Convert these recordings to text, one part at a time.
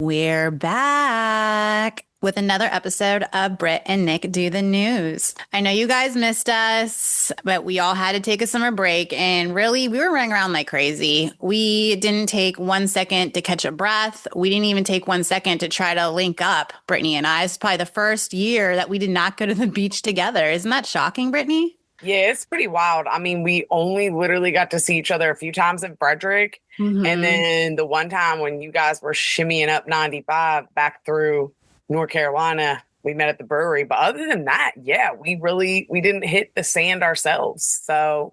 We're back with another episode of Brit and Nick Do the News. I know you guys missed us, but we all had to take a summer break, and really, we were running around like crazy. We didn't take 1 second to catch a breath. We didn't even take 1 second to try to link up, Brittany and I. It's probably the first year that we did not go to the beach together. Isn't that shocking, Brittany? Yeah, it's pretty wild. I mean, we only literally got to see each other a few times in Frederick. And Mm-hmm. then the one time when you guys were shimmying up 95 back through North Carolina, we met at the brewery. But other than that, yeah, we didn't hit the sand ourselves. So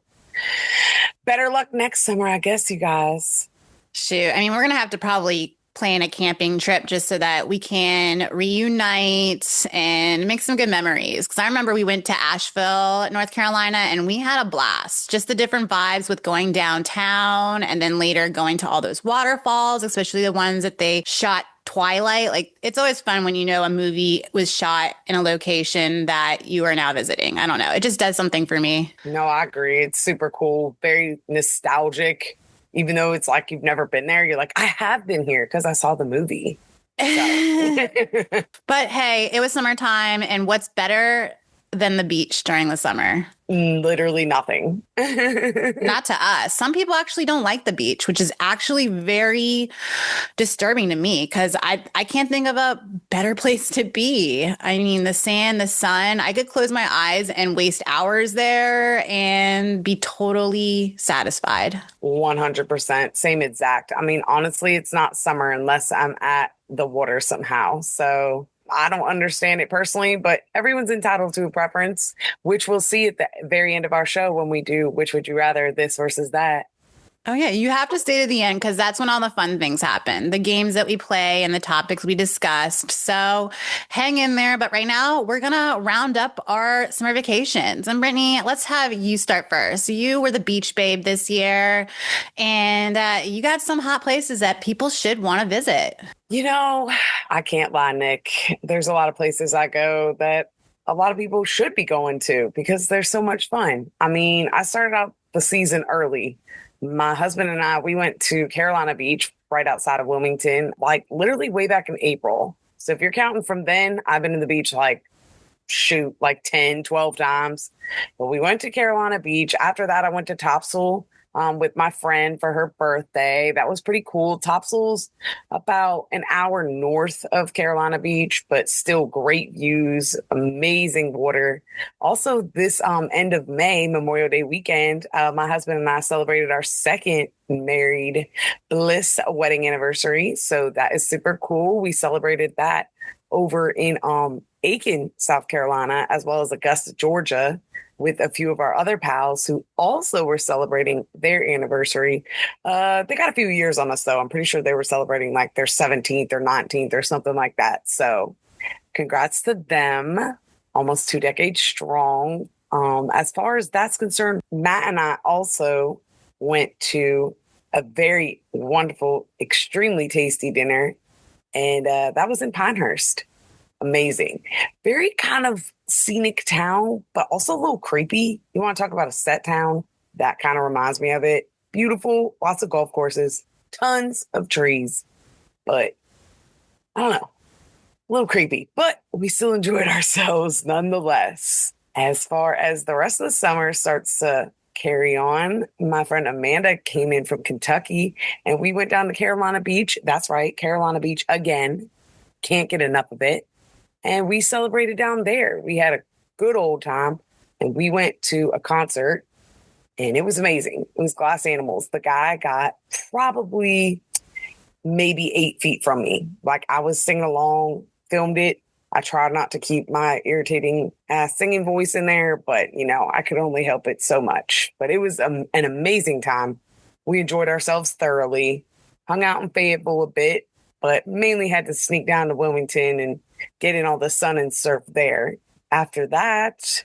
better luck next summer, I guess, you guys. Shoot. I mean, we're going to have to probably plan a camping trip just so that we can reunite and make some good memories. Because I remember we went to Asheville, North Carolina, and we had a blast. Just the different vibes with going downtown and then later going to all those waterfalls, especially the ones that they shot Twilight. Like, it's always fun when you know a movie was shot in a location that you are now visiting. I don't know. It just does something for me. No, I agree. It's super cool, very nostalgic. Even though it's like you've never been there, you're like, I have been here because I saw the movie. So. But hey, it was summertime, and what's better than the beach during the summer? Literally nothing. Not to us. Some people actually don't like the beach, which is actually very disturbing to me because I can't think of a better place to be. I mean, the sand, the sun, I could close my eyes and waste hours there and be totally satisfied. 100%. Same exact. I mean, honestly, it's not summer unless I'm at the water somehow. So I don't understand it personally, but everyone's entitled to a preference, which we'll see at the very end of our show when we do which would you rather, this versus that. Oh, yeah. You have to stay to the end because that's when all the fun things happen, the games that we play and the topics we discussed. So hang in there. But right now, we're going to round up our summer vacations. And Brittany, let's have you start first. You were the beach babe this year, and you got some hot places that people should want to visit. You know, I can't lie, Nick. There's a lot of places I go that a lot of people should be going to because they're so much fun. I mean, I started out the season early. My husband and I, we went to Carolina Beach right outside of Wilmington, like literally way back in April. So if you're counting from then, I've been to the beach like 10, 12 times. But we went to Carolina Beach. After that, I went to Topsail with my friend for her birthday. That was pretty cool. Topsail's about an hour north of Carolina Beach, but still great views, amazing water. Also, this end of May, Memorial Day weekend, my husband and I celebrated our second married bliss wedding anniversary. So that is super cool. We celebrated that over in Aiken, South Carolina, as well as Augusta, Georgia, with a few of our other pals who also were celebrating their anniversary. They got a few years on us, though. I'm pretty sure they were celebrating like their 17th or 19th or something like that. So congrats to them. Almost 2 decades strong. As far as that's concerned, Matt and I also went to a very wonderful, extremely tasty dinner. And that was in Pinehurst. Amazing. Very kind of scenic town, but also a little creepy. You want to talk about a set town? That kind of reminds me of it. Beautiful, lots of golf courses, tons of trees, but I don't know, a little creepy, but we still enjoyed ourselves nonetheless. As far as the rest of the summer starts to carry on, my friend Amanda came in from Kentucky and we went down to Carolina Beach. That's right, Carolina Beach again. Can't get enough of it. And we celebrated down there. We had a good old time and we went to a concert and it was amazing. It was Glass Animals. The guy got probably maybe 8 feet from me. Like I was singing along, filmed it. I tried not to keep my irritating singing voice in there, but I could only help it so much. But it was an amazing time. We enjoyed ourselves thoroughly, hung out in Fayetteville a bit, but mainly had to sneak down to Wilmington and get in all the sun and surf there. After that,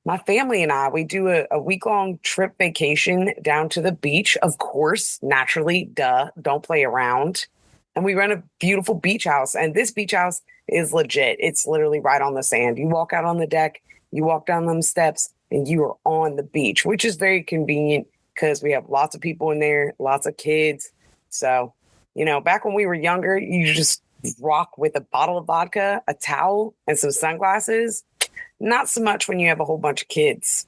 my family and I, we do a week-long trip vacation down to the beach. Of course, naturally, duh, don't play around. And we rent a beautiful beach house. And this beach house is legit. It's literally right on the sand. You walk out on the deck, you walk down them steps, and you are on the beach, which is very convenient because we have lots of people in there, lots of kids. So, back when we were younger, you just rock with a bottle of vodka, a towel, and some sunglasses. Not so much when you have a whole bunch of kids.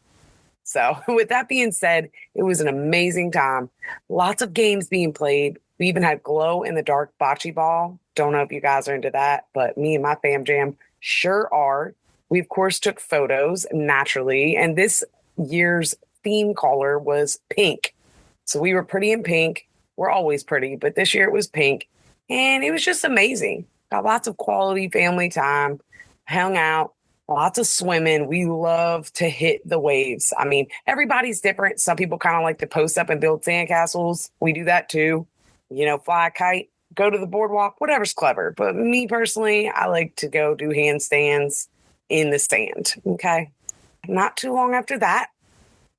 So, with that being said, it was an amazing time. Lots of games being played. We even had glow in the dark bocce ball. Don't know if you guys are into that, but me and my fam jam sure are. We, of course, took photos naturally. And this year's theme color was pink. So we were pretty in pink. We're always pretty, but this year it was pink. And it was just amazing. Got lots of quality family time, hung out, lots of swimming. We love to hit the waves. I mean, everybody's different. Some people kind of like to post up and build sandcastles. We do that too. You know, fly a kite, go to the boardwalk, whatever's clever. But me personally, I like to go do handstands in the sand. Okay. Not too long after that,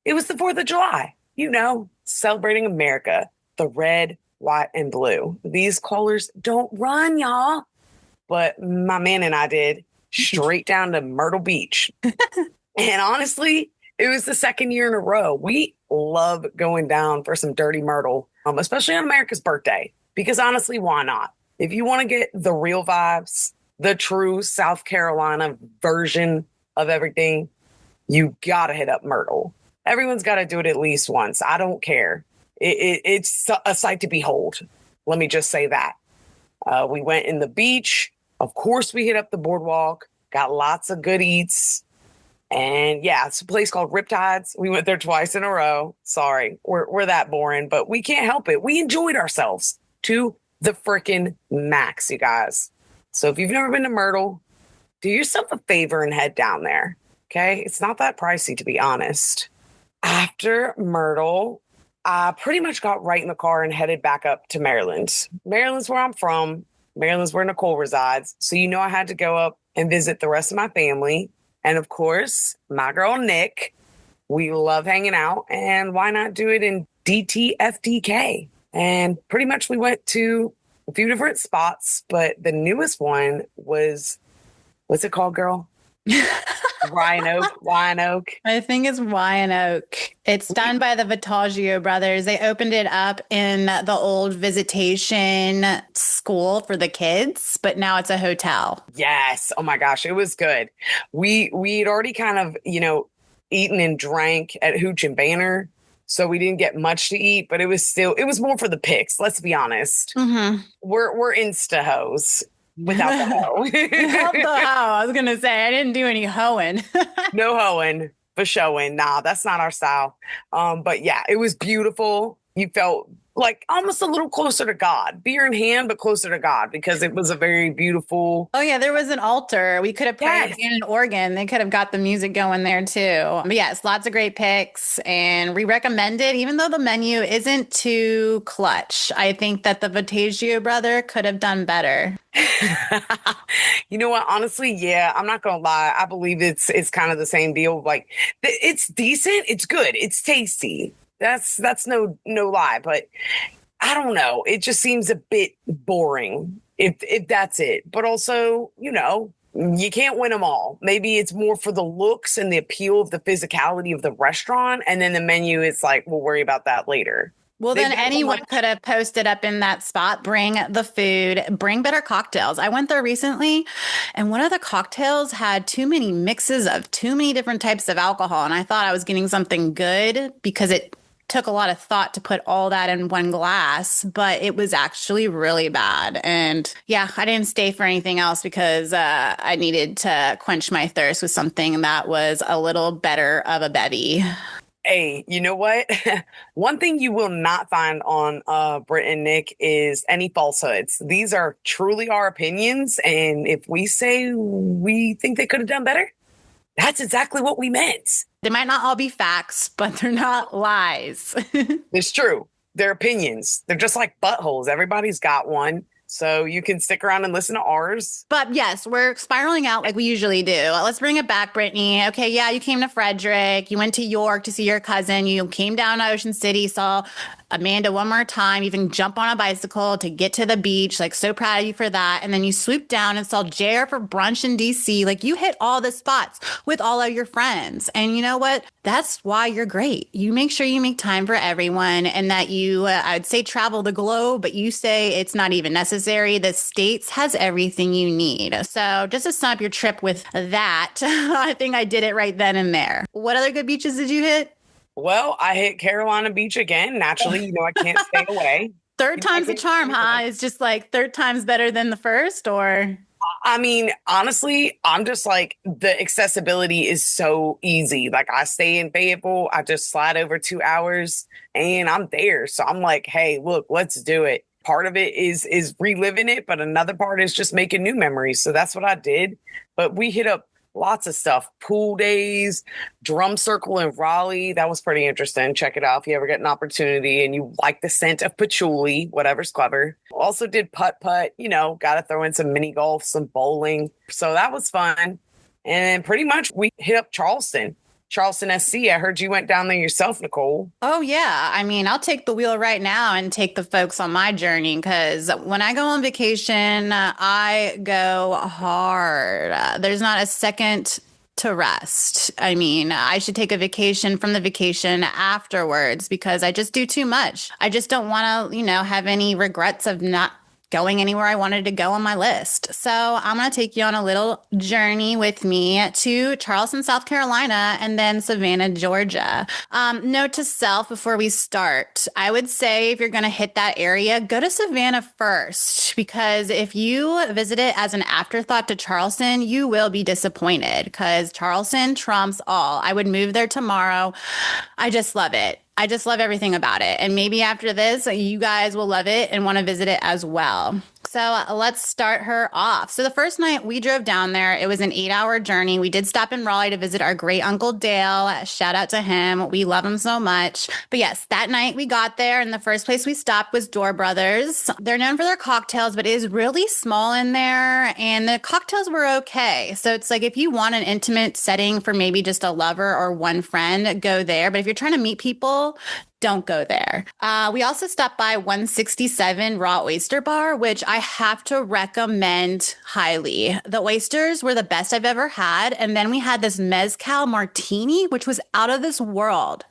it was the 4th of July, you know, celebrating America, the red, white, and blue. These colors don't run, y'all. But my man and I did straight down to Myrtle Beach. And honestly, it was the 2nd year in a row. We love going down for some dirty Myrtle, especially on America's birthday, because honestly, why not? If you want to get the real vibes, the true South Carolina version of everything, you got to hit up Myrtle. Everyone's got to do it at least once. I don't care. It's a sight to behold. Let me just say that. We went in the beach. Of course, we hit up the boardwalk, got lots of good eats. And yeah, it's a place called Riptides. We went there twice in a row. Sorry, we're that boring, but we can't help it. We enjoyed ourselves to the freaking max, you guys. So if you've never been to Myrtle, do yourself a favor and head down there. Okay. It's not that pricey, to be honest. After Myrtle, I pretty much got right in the car and headed back up to Maryland. Maryland's where I'm from. Maryland's where Nicole resides. So, you know, I had to go up and visit the rest of my family. And of course, my girl, Nick, we love hanging out. And why not do it in DTFDK? And pretty much we went to a few different spots, but the newest one was, what's it called, girl? Ryan Oak. I think it's Wyandotte. It's done by the Vitaggio brothers. They opened it up in the old visitation school for the kids, but now it's a hotel. Yes. Oh my gosh, it was good. We'd already kind of, you know, eaten and drank at Hooch and Banner, so we didn't get much to eat, but it was more for the pics. Let's be honest. Mm-hmm. We're insta hoes. Without the hoe. Without the hoe. I was going to say, I didn't do any hoeing. No hoeing, but showing. Nah, that's not our style. But yeah, it was beautiful. You felt like almost a little closer to God. Beer in hand, but closer to God, because it was a very beautiful. Oh, yeah, there was an altar. We could have prayed in an organ. They could have got the music going there, too. But yes, lots of great picks. And we recommend it, even though the menu isn't too clutch. I think that the Vitaggio brother could have done better. You know what? Honestly, yeah, I'm not going to lie. I believe it's kind of the same deal. Like, it's decent. It's good. It's tasty. That's no lie, but I don't know. It just seems a bit boring if that's it. But also, you know, you can't win them all. Maybe it's more for the looks and the appeal of the physicality of the restaurant. And then the menu is like, we'll worry about that later. Well, then anyone could have posted up in that spot, bring the food, bring better cocktails. I went there recently and one of the cocktails had too many mixes of too many different types of alcohol. And I thought I was getting something good because it took a lot of thought to put all that in one glass, but it was actually really bad. And yeah, I didn't stay for anything else because I needed to quench my thirst with something that was a little better of a bevy. Hey, you know what? One thing you will not find on Brit and Nick is any falsehoods. These are truly our opinions. And if we say we think they could have done better, that's exactly what we meant. They might not all be facts, but they're not lies. It's true. They're opinions. They're just like buttholes. Everybody's got one. So you can stick around and listen to ours. But yes, we're spiraling out like we usually do. Let's bring it back, Brittany. Okay, yeah, you came to Frederick. You went to York to see your cousin. You came down to Ocean City, saw Amanda one more time, even jump on a bicycle to get to the beach. Like, so proud of you for that. And then you swoop down and saw JR for brunch in DC. Like, you hit all the spots with all of your friends. And you know what? That's why you're great. You make sure you make time for everyone and that you, I would say travel the globe, but you say it's not even necessary. The States has everything you need. So just to sum up your trip with that, I think I did it right then and there. What other good beaches did you hit? Well, I hit Carolina Beach again. Naturally, I can't stay away. Third I time's a can't charm, stay huh? away. It's just like third time's better than the first, or? I mean, honestly, I'm just like the accessibility is so easy. Like I stay in Fayetteville, I just slide over 2 hours and I'm there. So I'm like, hey, look, let's do it. Part of it is reliving it, but another part is just making new memories. So that's what I did. But we hit up lots of stuff. Pool days, drum circle in Raleigh. That was pretty interesting. Check it out if you ever get an opportunity and you like the scent of patchouli, whatever's clever. Also did putt, got to throw in some mini golf, some bowling. So that was fun. And pretty much we hit up Charleston SC. I heard you went down there yourself, Nicole. Oh, yeah. I mean, I'll take the wheel right now and take the folks on my journey because when I go on vacation, I go hard. There's not a second to rest. I mean, I should take a vacation from the vacation afterwards because I just do too much. I just don't want to, have any regrets of not going anywhere I wanted to go on my list. So I'm going to take you on a little journey with me to Charleston, South Carolina, and then Savannah, Georgia. Note to self before we start, I would say if you're going to hit that area, go to Savannah first, because if you visit it as an afterthought to Charleston, you will be disappointed because Charleston trumps all. I would move there tomorrow. I just love it. I just love everything about it. And maybe after this, you guys will love it and want to visit it as well. So let's start her off. So the first night we drove down there, it was an 8-hour journey. We did stop in Raleigh to visit our great uncle Dale. Shout out to him. We love him so much. But yes, that night we got there and the first place we stopped was Door Brothers. They're known for their cocktails, but it is really small in there and the cocktails were okay. So it's like if you want an intimate setting for maybe just a lover or one friend, go there. But if you're trying to meet people, don't go there. We also stopped by 167 Raw Oyster Bar, which I have to recommend highly. The oysters were the best I've ever had. And then we had this Mezcal Martini, which was out of this world.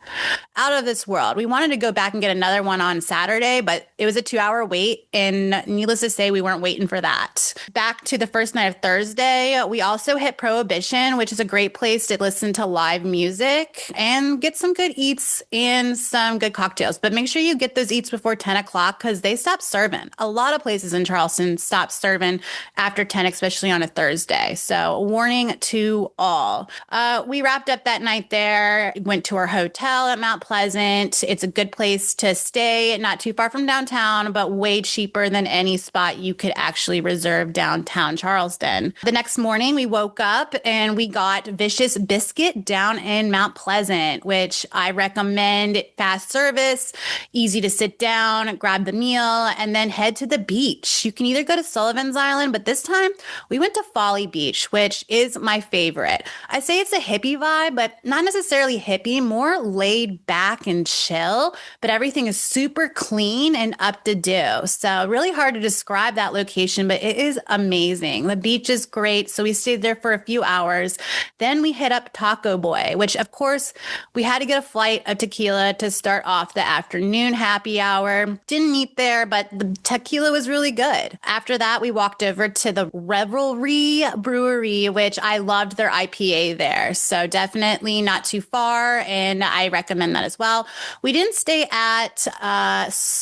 Out of this world. We wanted to go back and get another one on Saturday, but it was a 2-hour wait. And needless to say, we weren't waiting for that. Back to the first night of Thursday, we also hit Prohibition, which is a great place to listen to live music and get some good eats and some good cocktails, but make sure you get those eats before 10 o'clock because they stop serving. A lot of places in Charleston stop serving after 10, especially on a Thursday. So warning to all. We wrapped up that night there, went to our hotel at Mount Pleasant. It's a good place to stay, not too far from downtown, but way cheaper than any spot you could actually reserve downtown Charleston. The next morning we woke up and we got Vicious Biscuit down in Mount Pleasant, which I recommend. Fast service, easy to sit down, grab the meal, and then head to the beach. You can either go to Sullivan's Island, but this time we went to Folly Beach, which is my favorite. I say it's a hippie vibe, but not necessarily hippie, more laid back and chill, but everything is super clean and up to do. So really hard to describe that location, but it is amazing. The beach is great. So we stayed there for a few hours. Then we hit up Taco Boy, which of course we had to get a flight of tequila to start off the afternoon happy hour. Didn't eat there, but the tequila was really good. After that, we walked over to the Revelry Brewery, which I loved their IPA there. So definitely not too far, and I recommend that as well. We didn't stay at,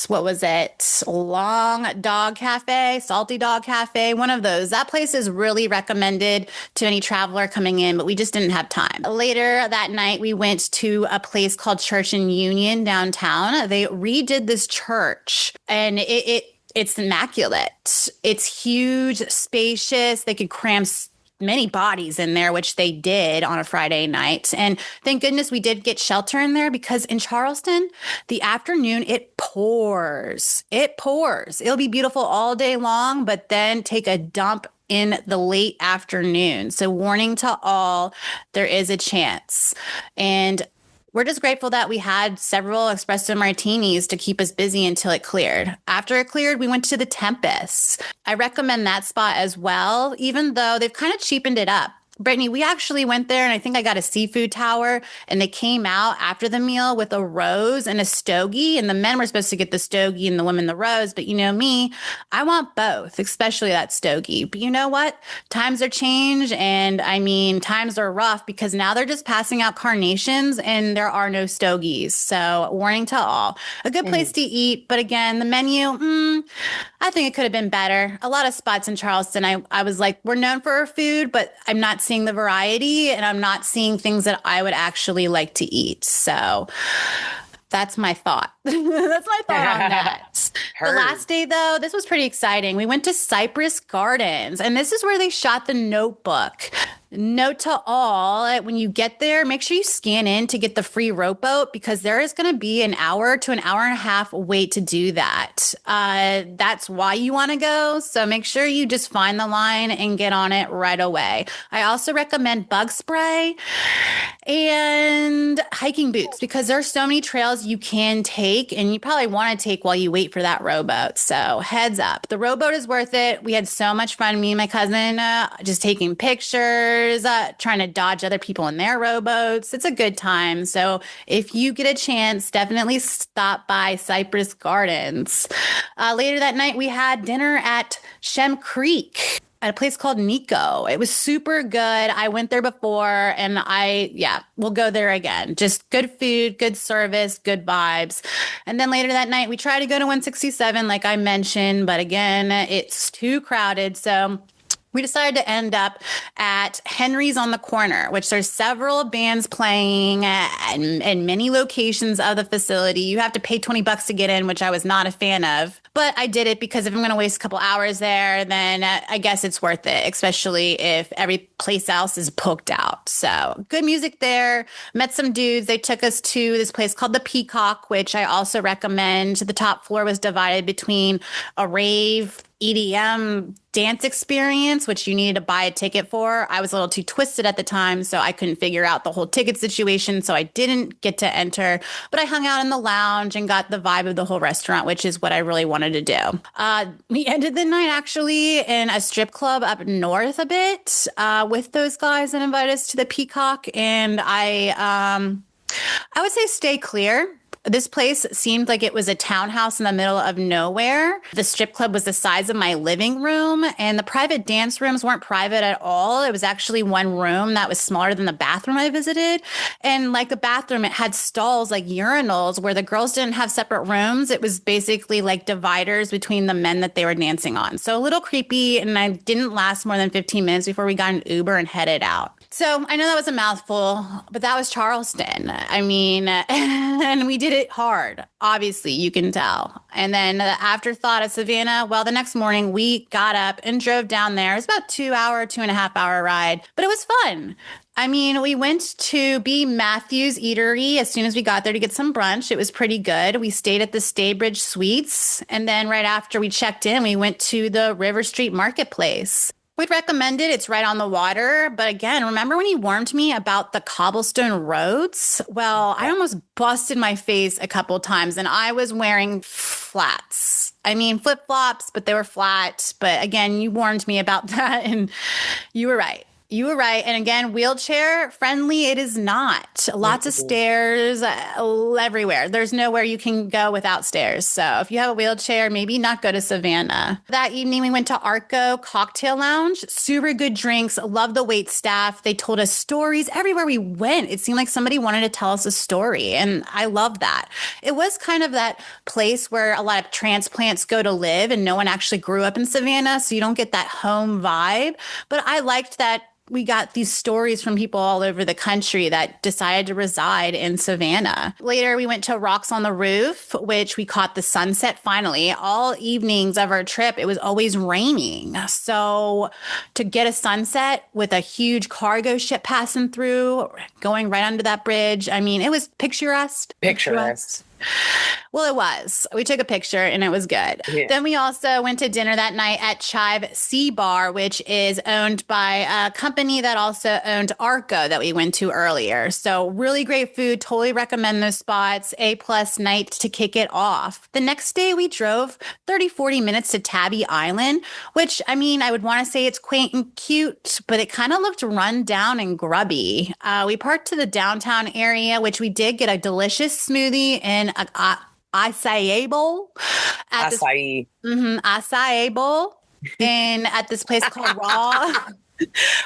what was it? Long Dog Cafe, Salty Dog Cafe, one of those. That place is really recommended to any traveler coming in, but we just didn't have time. Later that night, we went to a place called Church and Union downtown. They redid this church and it's immaculate. It's huge, spacious. They could cram many bodies in there, which they did on a Friday night. And thank goodness we did get shelter in there because in Charleston, the afternoon, it pours. It pours. It'll be beautiful all day long, but then take a dump in the late afternoon. So warning to all, there is a chance. And We're just grateful that we had several espresso martinis to keep us busy until it cleared. After it cleared, we went to the Tempest. I recommend that spot as well, even though they've kind of cheapened it up. Brittany, we actually went there and I think I got a seafood tower and they came out after the meal with a rose and a stogie. And the men were supposed to get the stogie and the women the rose. But you know me, I want both, especially that stogie. But you know what? Times are changed. And I mean, times are rough because now they're just passing out carnations and there are no stogies. So warning to all. A good place to eat. But again, the menu, I think it could have been better. A lot of spots in Charleston, I was like, we're known for our food, but I'm not seeing the variety and I'm not seeing things that I would actually like to eat. So that's my thought. That's my thought on that. The last day, though, this was pretty exciting. We went to Cypress Gardens, and this is where they shot The Notebook. Note to all, when you get there, make sure you scan in to get the free rowboat because there is going to be an hour to an hour and a half wait to do that. That's why you want to go. So make sure you just find the line and get on it right away. I also recommend bug spray and hiking boots because there are so many trails you can take and you probably want to take while you wait for that rowboat. So heads up, the rowboat is worth it. We had so much fun, me and my cousin, just taking pictures, trying to dodge other people in their rowboats. It's a good time. So if you get a chance, definitely stop by Cypress Gardens. Later that night, we had dinner at Shem Creek at a place called Nico. It was super good. I went there before and we'll go there again. Just good food, good service, good vibes. And then later that night, we tried to go to 167, like I mentioned, but again, it's too crowded. So we decided to end up at Henry's on the Corner, which there's several bands playing in many locations of the facility. You have to pay $20 to get in, which I was not a fan of. But I did it because if I'm going to waste a couple hours there, then I guess it's worth it, especially if every place else is booked out. So good music there. Met some dudes. They took us to this place called the Peacock, which I also recommend. The top floor was divided between a rave, EDM dance experience, which you needed to buy a ticket for. I was a little too twisted at the time, so I couldn't figure out the whole ticket situation, so I didn't get to enter. But I hung out in the lounge and got the vibe of the whole restaurant, which is what I really wanted to do. We ended the night actually in a strip club up north a bit with those guys that invited us to the Peacock, and I would say stay clear. This place seemed like it was a townhouse in the middle of nowhere. The strip club was the size of my living room, and the private dance rooms weren't private at all. It was actually one room that was smaller than the bathroom I visited. And like the bathroom, it had stalls like urinals where the girls didn't have separate rooms. It was basically like dividers between the men that they were dancing on. So a little creepy, and I didn't last more than 15 minutes before we got an Uber and headed out. So I know that was a mouthful, but that was Charleston. I mean, and we did it hard. Obviously, you can tell. And then the afterthought of Savannah, well, the next morning we got up and drove down there. It was about 2.5 hour ride, but it was fun. I mean, we went to B. Matthews Eatery as soon as we got there to get some brunch. It was pretty good. We stayed at the Staybridge Suites. And then right after we checked in, we went to the River Street Marketplace. We'd recommend it. It's right on the water. But again, remember when he warned me about the cobblestone roads? Well, I almost busted my face a couple of times and I was wearing flats. I mean, flip-flops, but they were flat. But again, you warned me about that and you were right. You were right. And again, wheelchair friendly, it is not. Lots of stairs everywhere. There's nowhere you can go without stairs. So if you have a wheelchair, maybe not go to Savannah. That evening, we went to Arco Cocktail Lounge. Super good drinks. Love the wait staff. They told us stories everywhere we went. It seemed like somebody wanted to tell us a story. And I love that. It was kind of that place where a lot of transplants go to live and no one actually grew up in Savannah. So you don't get that home vibe. But I liked that we got these stories from people all over the country that decided to reside in Savannah. Later, we went to Rocks on the Roof, which we caught the sunset finally. All evenings of our trip, it was always raining. So to get a sunset with a huge cargo ship passing through, going right under that bridge, I mean, it was picturesque. Picturesque. Well, it was. We took a picture and it was good. Yeah. Then we also went to dinner that night at Chive Sea Bar, which is owned by a company that also owned Arco that we went to earlier. So really great food. Totally recommend those spots. A plus night to kick it off. The next day we drove 30, 40 minutes to Tabby Island, which I mean, I would want to say it's quaint and cute, but it kind of looked run down and grubby. We parked to the downtown area, which we did get a delicious smoothie and a acai bowl at this Acai. acai bowl and at this place called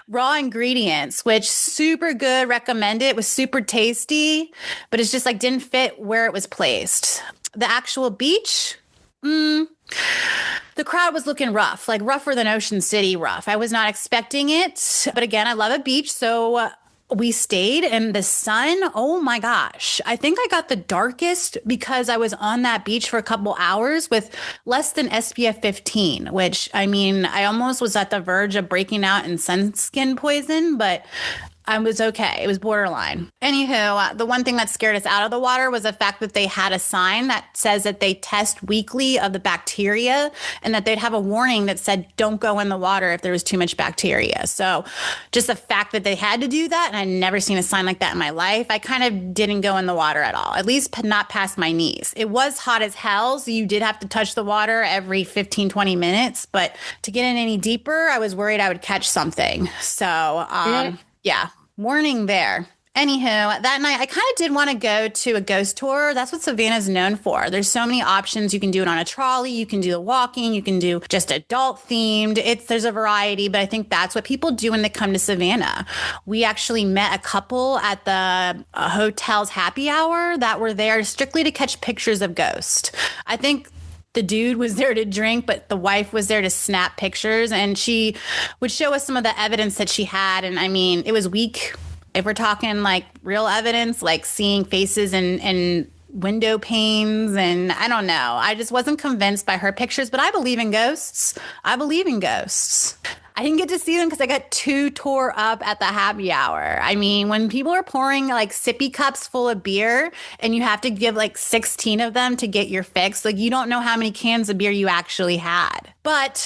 Raw Ingredients, which super good. Recommend it. It was super tasty, but it's just like didn't fit where it was placed. The actual beach. The crowd was looking rough, like rougher than Ocean City rough. I was not expecting it. But again, I love a beach. So we stayed and the sun, oh my gosh. I think I got the darkest because I was on that beach for a couple hours with less than SPF 15, which I mean, I almost was at the verge of breaking out in sunscreen poison, but I was okay. It was borderline. Anywho, the one thing that scared us out of the water was the fact that they had a sign that says that they test weekly of the bacteria and that they'd have a warning that said, don't go in the water if there was too much bacteria. So just the fact that they had to do that, and I'd never seen a sign like that in my life, I kind of didn't go in the water at all, at least not past my knees. It was hot as hell, so you did have to touch the water every 15, 20 minutes. But to get in any deeper, I was worried I would catch something. So, yeah, warning there. Anywho, that night I kind of did want to go to a ghost tour. That's what Savannah's known for. There's so many options. You can do it on a trolley. You can do the walking. You can do just adult themed. There's a variety, but I think that's what people do when they come to Savannah. We actually met a couple at the hotel's happy hour that were there strictly to catch pictures of ghosts. I think the dude was there to drink, but the wife was there to snap pictures, and she would show us some of the evidence that she had. And I mean, it was weak. If we're talking like real evidence, like seeing faces and window panes, and I don't know. I just wasn't convinced by her pictures, but I believe in ghosts. I believe in ghosts. I didn't get to see them because I got too tore up at the happy hour. I mean, when people are pouring like sippy cups full of beer and you have to give like 16 of them to get your fix, like you don't know how many cans of beer you actually had. But,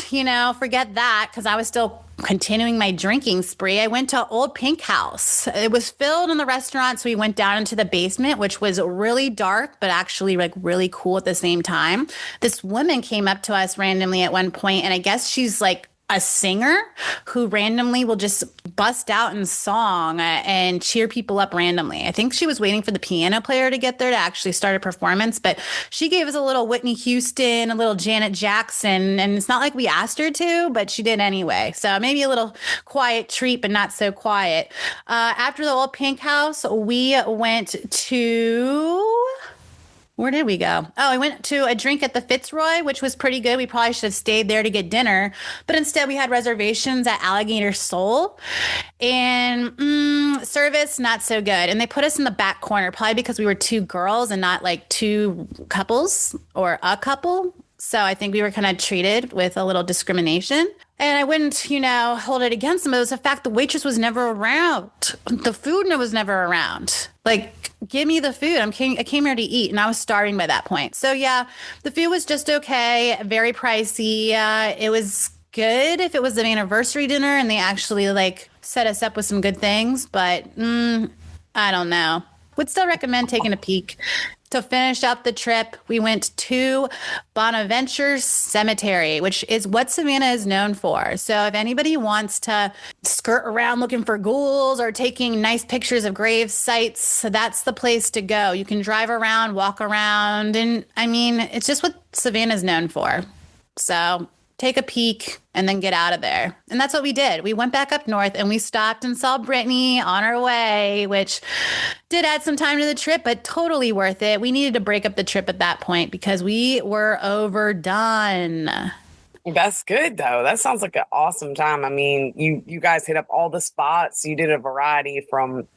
forget that because I was still continuing my drinking spree. I went to Old Pink House. It was filled in the restaurant, so we went down into the basement, which was really dark, but actually like really cool at the same time. This woman came up to us randomly at one point, and I guess she's like a singer who randomly will just bust out in song and cheer people up randomly. I think she was waiting for the piano player to get there to actually start a performance, but she gave us a little Whitney Houston, a little Janet Jackson, and it's not like we asked her to, but she did anyway. So maybe a little quiet treat, but not so quiet. After the Old Pink House, we went to... Where did we go? Oh, I went to a drink at the Fitzroy, which was pretty good. We probably should have stayed there to get dinner, but instead we had reservations at Alligator Soul, and service not so good. And they put us in the back corner, probably because we were two girls and not like two couples or a couple. So I think we were kind of treated with a little discrimination. And I wouldn't, hold it against them. It was the fact the waitress was never around. The food was never around. Like, give me the food. I came here to eat, and I was starving by that point. So yeah, the food was just okay, very pricey. It was good if it was an anniversary dinner and they actually like set us up with some good things. But I don't know. Would still recommend taking a peek. To finish up the trip, we went to Bonaventure Cemetery, which is what Savannah is known for. So if anybody wants to skirt around looking for ghouls or taking nice pictures of grave sites, that's the place to go. You can drive around, walk around, and I mean, it's just what Savannah is known for. So take a peek and then get out of there. And that's what we did. We went back up north and we stopped and saw Brittany on our way, which did add some time to the trip, but totally worth it. We needed to break up the trip at that point because we were overdone. That's good, though. That sounds like an awesome time. I mean, you guys hit up all the spots. You did a variety from,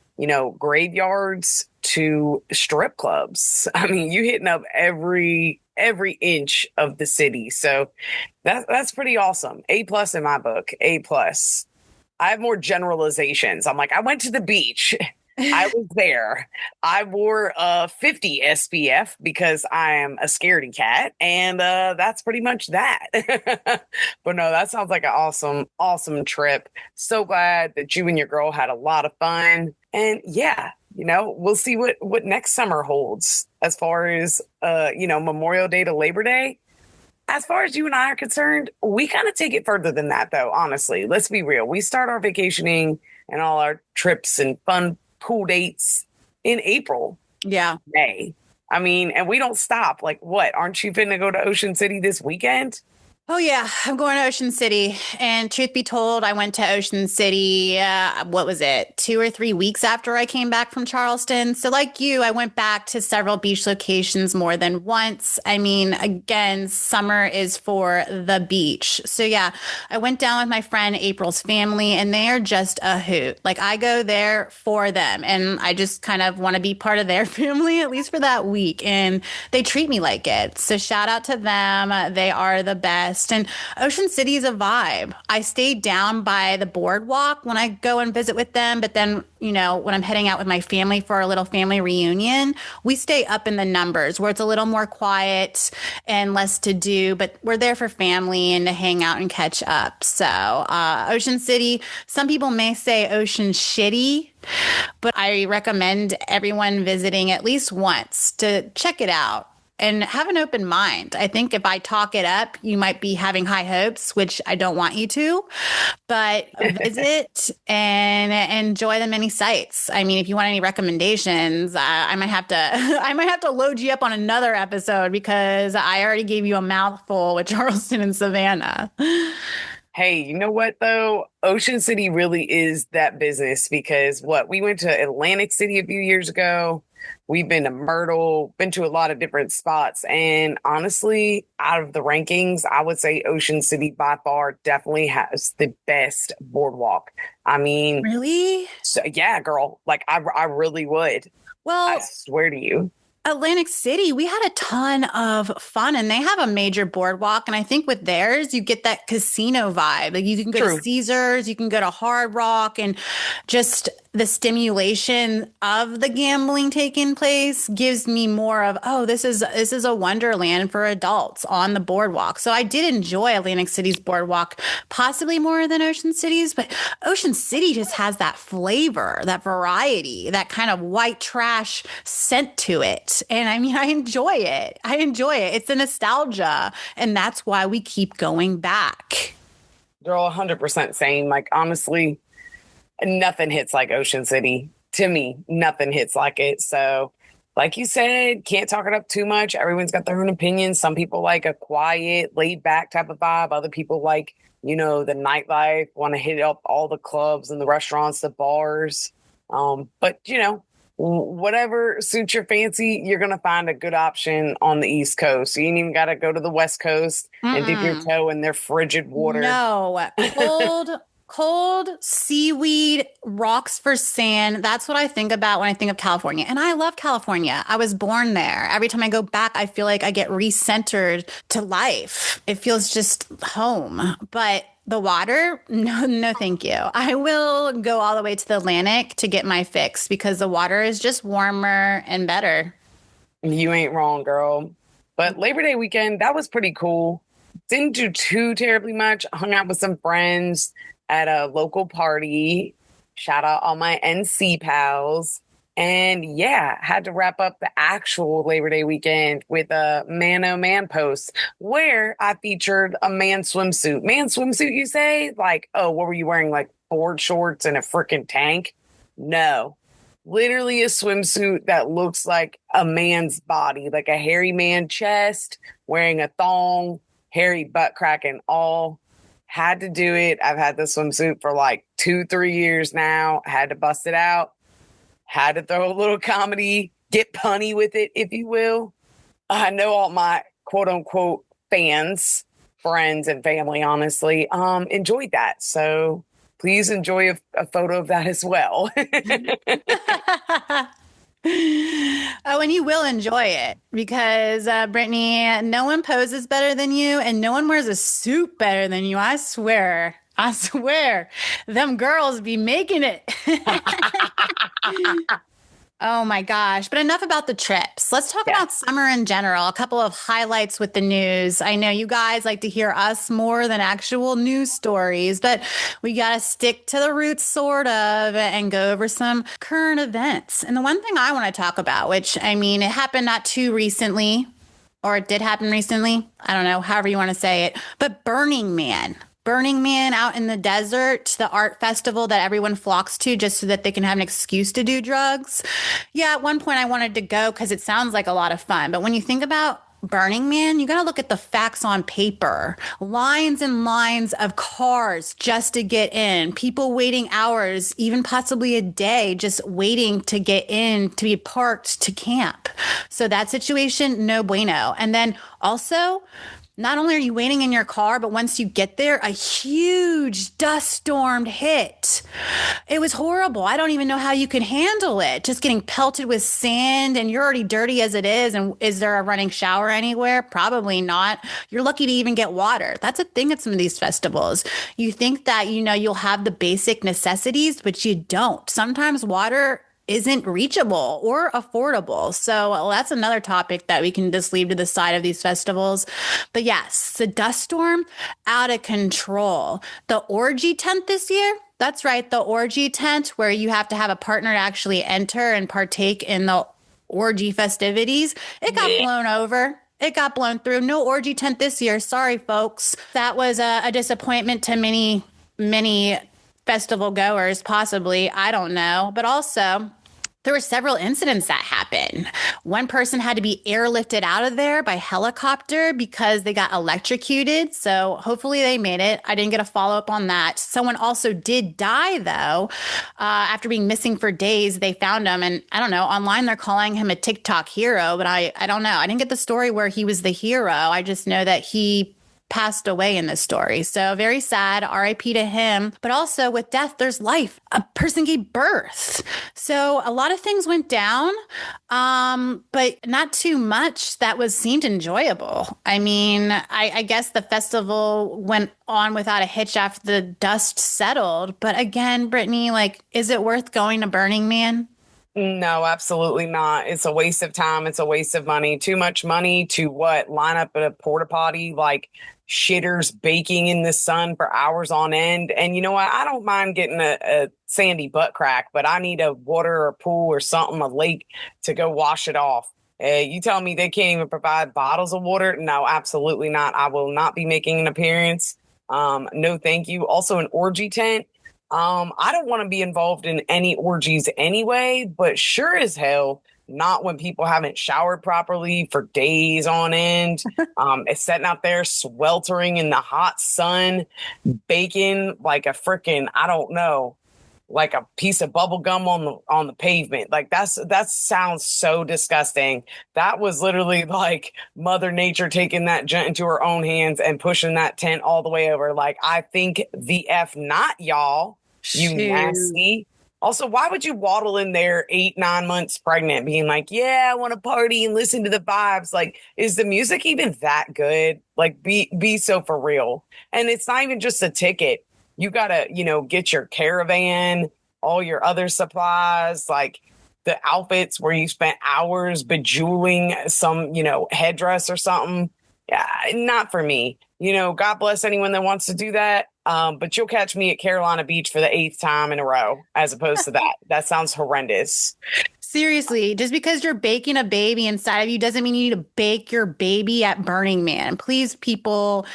graveyards to strip clubs. I mean, you hitting up every inch of the city. So that's pretty awesome. A+ in my book. A+. I have more generalizations. I'm like, I went to the beach. I was there. I wore 50 SPF because I am a scaredy cat, and that's pretty much that. But no, that sounds like an awesome, awesome trip. So glad that you and your girl had a lot of fun. And yeah, we'll see what next summer holds as far as Memorial Day to Labor Day. As far as you and I are concerned, we kind of take it further than that, though, honestly. Let's be real. We start our vacationing and all our trips and fun pool dates in April, Yeah. May. I mean, and we don't stop. Like, what? Aren't you finna go to Ocean City this weekend? Oh, yeah. I'm going to Ocean City. And truth be told, I went to Ocean City, what was it, 2 or 3 weeks after I came back from Charleston. So, like you, I went back to several beach locations more than once. I mean, again, summer is for the beach. So, yeah, I went down with my friend April's family, and they are just a hoot. Like, I go there for them, and I just kind of want to be part of their family, at least for that week. And they treat me like it. So, shout out to them. They are the best. And Ocean City is a vibe. I stayed down by the boardwalk when I go and visit with them. But then, when I'm heading out with my family for a little family reunion, we stay up in the numbers where it's a little more quiet and less to do. But we're there for family and to hang out and catch up. So, Ocean City, some people may say Ocean Shitty, but I recommend everyone visiting at least once to check it out and have an open mind. I think if I talk it up, you might be having high hopes, which I don't want you to, but visit and enjoy the many sites. I mean, if you want any recommendations, I might have to, I might have to load you up on another episode because I already gave you a mouthful with Charleston and Savannah. Hey, you know what though? Ocean City really is that business because we went to Atlantic City a few years ago. We've been to Myrtle, been to a lot of different spots. And honestly, out of the rankings, I would say Ocean City by far definitely has the best boardwalk. I mean, Really? so, yeah, girl, like I really would. I Well, swear to you. Atlantic City, we had a ton of fun and they have a major boardwalk. And I think with theirs, you get that casino vibe. Like you can go to True. Caesars, you can go to Hard Rock, and just the stimulation of the gambling taking place gives me more of, oh, this is a wonderland for adults on the boardwalk. So I did enjoy Atlantic City's boardwalk, possibly more than Ocean City's, but Ocean City just has that flavor, that variety, that kind of white trash scent to it. And I mean, I enjoy it. I enjoy it. It's a nostalgia. And that's why we keep going back. Girl, 100% same. Like, honestly, nothing hits like Ocean City. To me, nothing hits like it. So, like you said, can't talk it up too much. Everyone's got their own opinions. Some people like a quiet, laid back type of vibe. Other people like, the nightlife, want to hit up all the clubs and the restaurants, the bars. But, whatever suits your fancy, you're going to find a good option on the East Coast. You ain't even got to go to the West Coast and dip your toe in their frigid water. No, cold seaweed, rocks for sand. That's what I think about when I think of California. And I love California. I was born there. Every time I go back, I feel like I get recentered to life. It feels just home. But the water, no, no, thank you. I will go all the way to the Atlantic to get my fix because the water is just warmer and better. You ain't wrong, girl. But Labor Day weekend, that was pretty cool. Didn't do too terribly much. Hung out with some friends at a local party. Shout out all my NC pals. And yeah, had to wrap up the actual Labor Day weekend with a man oh man post where I featured a man swimsuit. Man swimsuit, you say? Like, oh, what were you wearing? Like board shorts and a freaking tank? No. Literally a swimsuit that looks like a man's body, like a hairy man chest, wearing a thong, hairy butt crack and all. Had to do it. I've had this swimsuit for like 2-3 years now. Had to bust it out. Had to throw a little comedy, get punny with it, if you will. I know all my quote unquote fans, friends, and family, honestly, enjoyed that. So please enjoy a photo of that as well. Oh, and you will enjoy it because, Brittany, no one poses better than you and no one wears a suit better than you. I swear. I swear, them girls be making it. Oh my gosh. But enough about the trips. Let's talk Yeah. about summer in general. A couple of highlights with the news. I know you guys like to hear us more than actual news stories, but we got to stick to the roots, sort of, and go over some current events. And the one thing I want to talk about, which I mean, it happened not too recently, or it did happen recently. I don't know, however you want to say it, but Burning Man. Burning Man out in the desert, the art festival that everyone flocks to just so that they can have an excuse to do drugs. Yeah, at one point I wanted to go because it sounds like a lot of fun. But when you think about Burning Man, you got to look at the facts on paper. Lines and lines of cars just to get in, people waiting hours, even possibly a day, just waiting to get in to be parked to camp. So that situation, no bueno. And then also, not only are you waiting in your car, but once you get there, a huge dust storm hit. It was horrible. I don't even know how you could handle it. Just getting pelted with sand, and you're already dirty as it is. And is there a running shower anywhere? Probably not. You're lucky to even get water. That's a thing at some of these festivals. You think that, you'll have the basic necessities, but you don't. Sometimes water isn't reachable or affordable. So that's another topic that we can just leave to the side of these festivals. But yes, the dust storm, out of control. The orgy tent this year, that's right, the orgy tent where you have to have a partner to actually enter and partake in the orgy festivities, it got blown over. It got blown through. No orgy tent this year. Sorry, folks. That was a disappointment to many festival goers, possibly. I don't know. But also, there were several incidents that happened. One person had to be airlifted out of there by helicopter because they got electrocuted. So hopefully they made it. I didn't get a follow up on that. Someone also did die, though. After being missing for days, they found him. And I don't know, online they're calling him a TikTok hero, but I don't know. I didn't get the story where he was the hero. I just know that he passed away in this story. So very sad, RIP to him. But also with death, there's life. A person gave birth. So a lot of things went down, but not too much that seemed enjoyable. I mean, I guess the festival went on without a hitch after the dust settled. But again, Brittany, is it worth going to Burning Man? No, absolutely not. It's a waste of time. It's a waste of money. Too much money to what? Line up at a porta potty like shitters baking in the sun for hours on end. And you know what? I don't mind getting a sandy butt crack, but I need a water or a pool or something, a lake to go wash it off. You tell me they can't even provide bottles of water? No, absolutely not. I will not be making an appearance. No, thank you. Also, an orgy tent. I don't want to be involved in any orgies anyway, but sure as hell, not when people haven't showered properly for days on end. It's sitting out there sweltering in the hot sun, baking like a freaking, I don't know, like a piece of bubble gum on the pavement. Like that sounds so disgusting. That was literally like Mother Nature taking that jet into her own hands and pushing that tent all the way over. Like, I think the F not, y'all. You nasty. Also, why would you waddle in there 8-9 months pregnant being like, yeah, I want to party and listen to the vibes? Like, is the music even that good? Like, be so for real. And it's not even just a ticket. You gotta, get your caravan, all your other supplies, like the outfits where you spent hours bejeweling some, headdress or something. Yeah, not for me. God bless anyone that wants to do that. But you'll catch me at Carolina Beach for the 8th time in a row, as opposed to that. That sounds horrendous. Seriously, just because you're baking a baby inside of you doesn't mean you need to bake your baby at Burning Man. Please, people,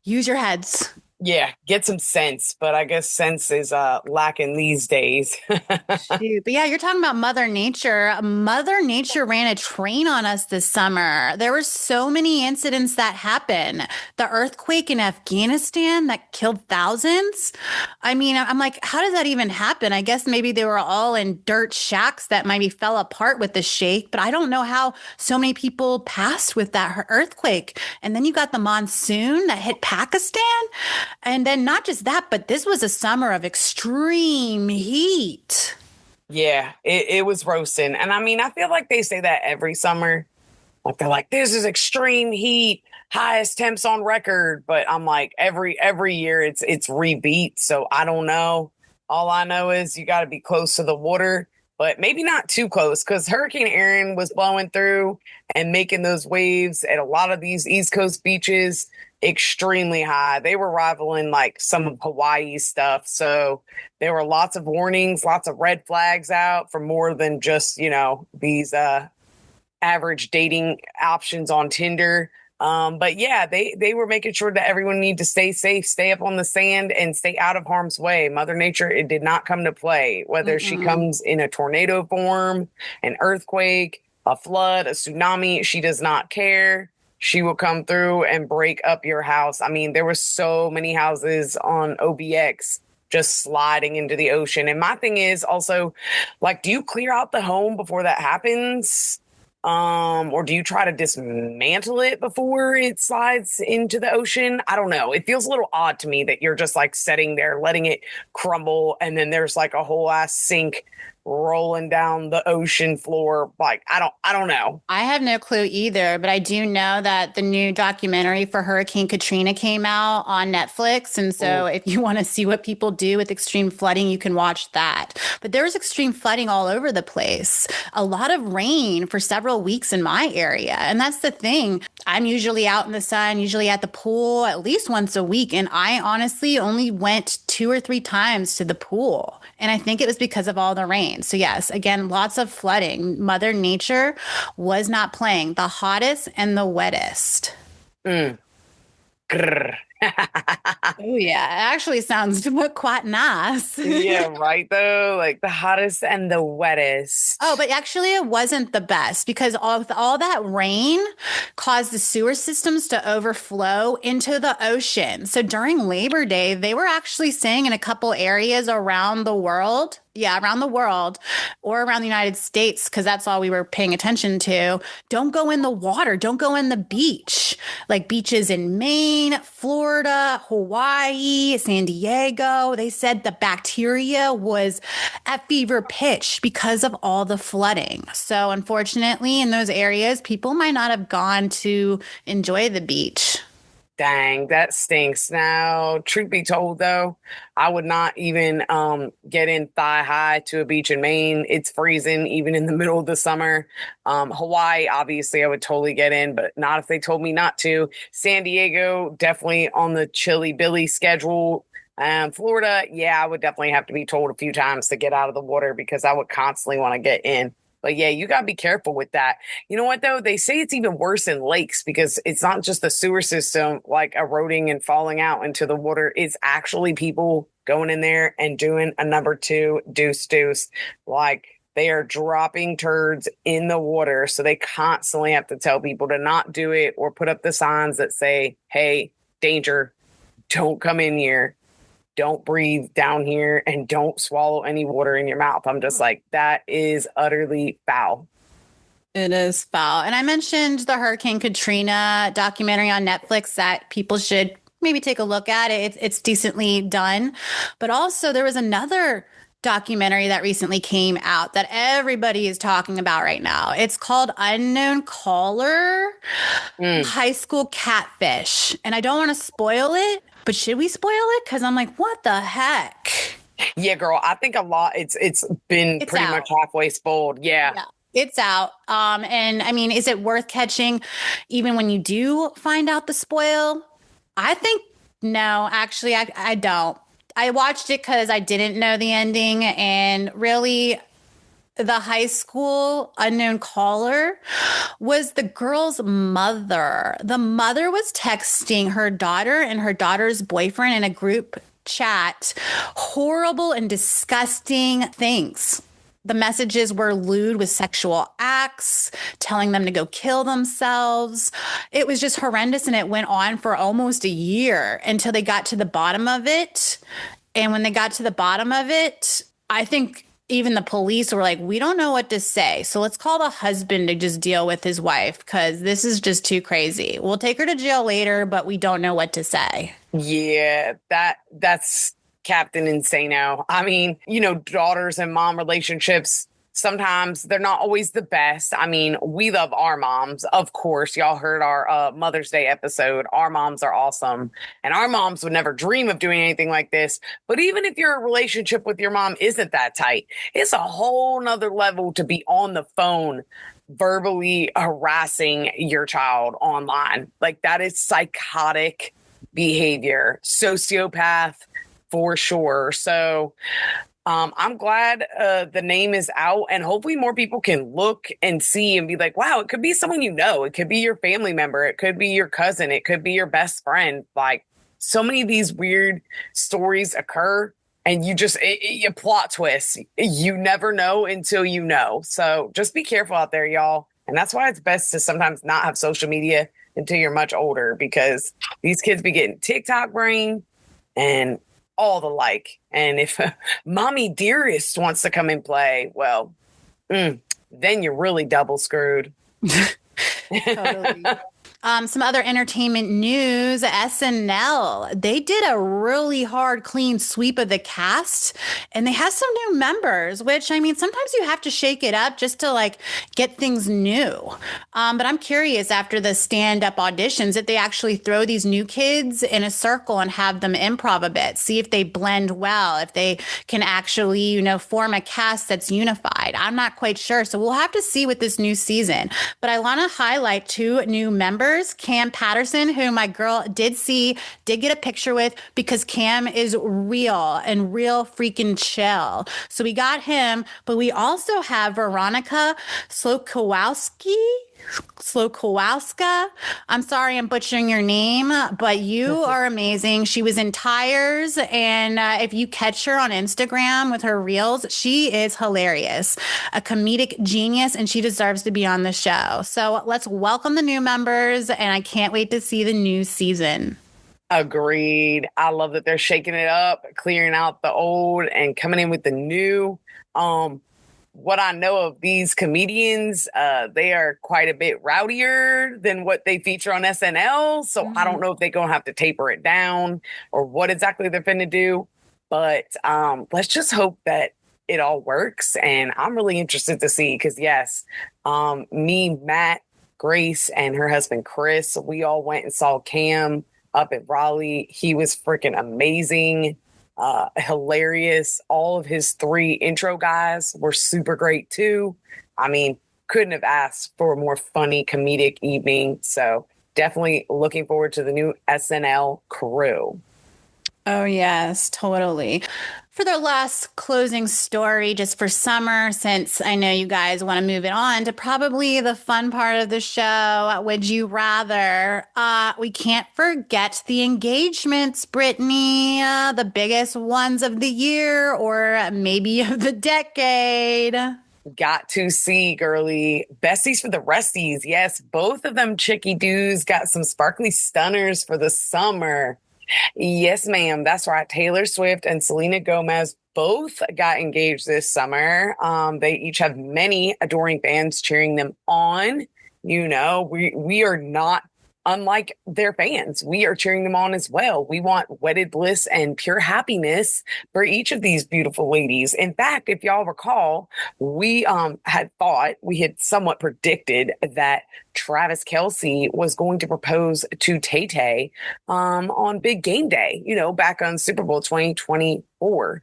use your heads. Yeah, get some sense, but I guess sense is lacking these days. Shoot. But yeah, you're talking about Mother Nature. Mother Nature ran a train on us this summer. There were so many incidents that happened. The earthquake in Afghanistan that killed thousands. I mean, I'm like, how does that even happen? I guess maybe they were all in dirt shacks that maybe fell apart with the shake, but I don't know how so many people passed with that earthquake. And then you got the monsoon that hit Pakistan. And then not just that, but this was a summer of extreme heat. Yeah, it was roasting. And I mean, I feel like they say that every summer. Like, they're like, this is extreme heat. highest temps on record, but I'm like every year it's rebeat, so I don't know. All I know is you got to be close to the water, but maybe not too close because Hurricane Aaron was blowing through and making those waves at a lot of these East Coast beaches extremely high. They were rivaling like some of Hawaii's stuff. So there were lots of warnings, lots of red flags out for more than just, these average dating options on Tinder. But yeah, they were making sure that everyone needed to stay safe, stay up on the sand, and stay out of harm's way. Mother Nature, it did not come to play. Whether she Mm-mm. comes in a tornado form, an earthquake, a flood, a tsunami, she does not care. She will come through and break up your house. I mean, there were so many houses on OBX just sliding into the ocean. And my thing is also, like, do you clear out the home before that happens? Or do you try to dismantle it before it slides into the ocean? I don't know. It feels a little odd to me that you're just like sitting there letting it crumble and then there's like a whole ass sink rolling down the ocean floor. Like, I don't know. I have no clue either, but I do know that the new documentary for Hurricane Katrina came out on Netflix. And so Ooh. if you want to see what people do with extreme flooding, you can watch that. But there was extreme flooding all over the place. A lot of rain for several weeks in my area. And that's the thing. I'm usually out in the sun, usually at the pool at least once a week. And I honestly only went 2 or 3 times to the pool. And I think it was because of all the rain. So, yes, again, lots of flooding. Mother Nature was not playing the hottest and the wettest. Mm. Grr. Oh, yeah. It actually sounds quite nice. Yeah, right though. Like the hottest and the Oh, wettest. but actually, it wasn't the best because all that rain caused the sewer systems to overflow into the ocean. So during Labor Day, they were actually saying in a couple areas around the world, yeah, around the world or around the United States, because that's all we were paying attention to. Don't go in the water, don't go in the beach. Like beaches in Maine, Florida, Hawaii, San Diego. They said the bacteria was at fever pitch because of all the flooding. So, unfortunately, in those areas, people might not have gone to enjoy the beach. Dang, that stinks. Now, truth be told, though, I would not even get in thigh high to a beach in Maine. It's freezing even in the middle of the summer. Hawaii, obviously, I would totally get in, but not if they told me not to. San Diego, definitely on the chilly Billy schedule. Florida, yeah, I would definitely have to be told a few times to get out of the water because I would constantly want to get in. But yeah, you got to be careful with that. You know what, though? They say it's even worse in lakes because it's not just the sewer system like eroding and falling out into the water. It's actually people going in there and doing a number two deuce deuce. Like they are dropping turds in the water. So they constantly have to tell people to not do it or put up the signs that say, hey, danger, don't come in here, don't breathe down here, and don't swallow any water in your mouth. I'm just like, that is utterly foul. It is foul. And I mentioned the Hurricane Katrina documentary on Netflix that people should maybe take a look at. It's decently done. But also, there was another documentary that recently came out that everybody is talking about right now. It's called Unknown Caller, Mm. High School Catfish. And I don't want to spoil it, but should we spoil it? Because I'm like, what the heck? Yeah, girl, I think a lot, it's been It's pretty much out. halfway spoiled. Yeah. Yeah. It's out. And I mean, is it worth catching even when you do find out the spoil? I think no, actually, I don't. I watched it because I didn't know the ending, and really, the high school unknown caller was the girl's mother. The mother was texting her daughter and her daughter's boyfriend in a group chat horrible and disgusting things. The messages were lewd with sexual acts, telling them to go kill themselves. It was just horrendous. And it went on for almost a year until they got to the bottom of it. And when they got to the bottom of it, I think even the police were like, we don't know what to say. So let's call the husband to just deal with his wife because this is just too crazy. We'll take her to jail later, but we don't know what to say. Yeah, that's Captain Insano. I mean, daughters and mom relationships, Sometimes they're not always the best. I mean, we love our moms. Of course, y'all heard our Mother's Day episode. Our moms are awesome. And our moms would never dream of doing anything like this. But even if your relationship with your mom isn't that tight, it's a whole nother level to be on the phone verbally harassing your child online. Like, that is psychotic behavior, sociopath for sure. So, I'm glad the name is out, and hopefully more people can look and see and be like, wow, it could be someone you know. It could be your family member. It could be your cousin. It could be your best friend. Like, so many of these weird stories occur, and you plot twists. You never know until you know. So just be careful out there, y'all. And that's why it's best to sometimes not have social media until you're much older, because these kids be getting TikTok brain and all the like. And if mommy dearest wants to come and play, well, then you're really double screwed. Totally. Some other entertainment news, SNL, they did a really hard, clean sweep of the cast, and they have some new members, which, I mean, sometimes you have to shake it up just to like get things new. But I'm curious, after the stand-up auditions, if they actually throw these new kids in a circle and have them improv a bit, see if they blend well, if they can actually, form a cast that's unified. I'm not quite sure. So we'll have to see with this new season. But I want to highlight two new members. Cam Patterson, who my girl did get a picture with, because Cam is real and real freaking chill. So we got him, but we also have Veronica Slokowska. I'm sorry I'm butchering your name, but you are amazing. She was in Tires, and if you catch her on Instagram with her reels, she is hilarious, a comedic genius, and she deserves to be on the show. So let's welcome the new members, and I can't wait to see the new season. Agreed. I love that they're shaking it up, clearing out the old and coming in with the new. What I know of these comedians, they are quite a bit rowdier than what they feature on SNL. So I don't know if they're going to have to taper it down or what exactly they're going to do. But let's just hope that it all works. And I'm really interested to see, because yes, me, Matt, Grace, and her husband, Chris, we all went and saw Cam up at Raleigh. He was freaking amazing. Hilarious. All of his three intro guys were super great too. I mean, couldn't have asked for a more funny comedic evening. So definitely looking forward to the new SNL crew. Oh, yes, totally. For the last closing story, just for summer, since I know you guys want to move it on to probably the fun part of the show, would you rather? We can't forget the engagements, Brittany, the biggest ones of the year or maybe of the decade. Got to see, girly. Besties for the resties. Yes, both of them chicky doos got some sparkly stunners for the summer. Yes, ma'am. That's right. Taylor Swift and Selena Gomez both got engaged this summer. They each have many adoring fans cheering them on. We are not unlike their fans. We are cheering them on as well. We want wedded bliss and pure happiness for each of these beautiful ladies. In fact, if y'all recall, we had somewhat predicted that Travis Kelce was going to propose to Tay-Tay on Big Game Day, back on Super Bowl 2024.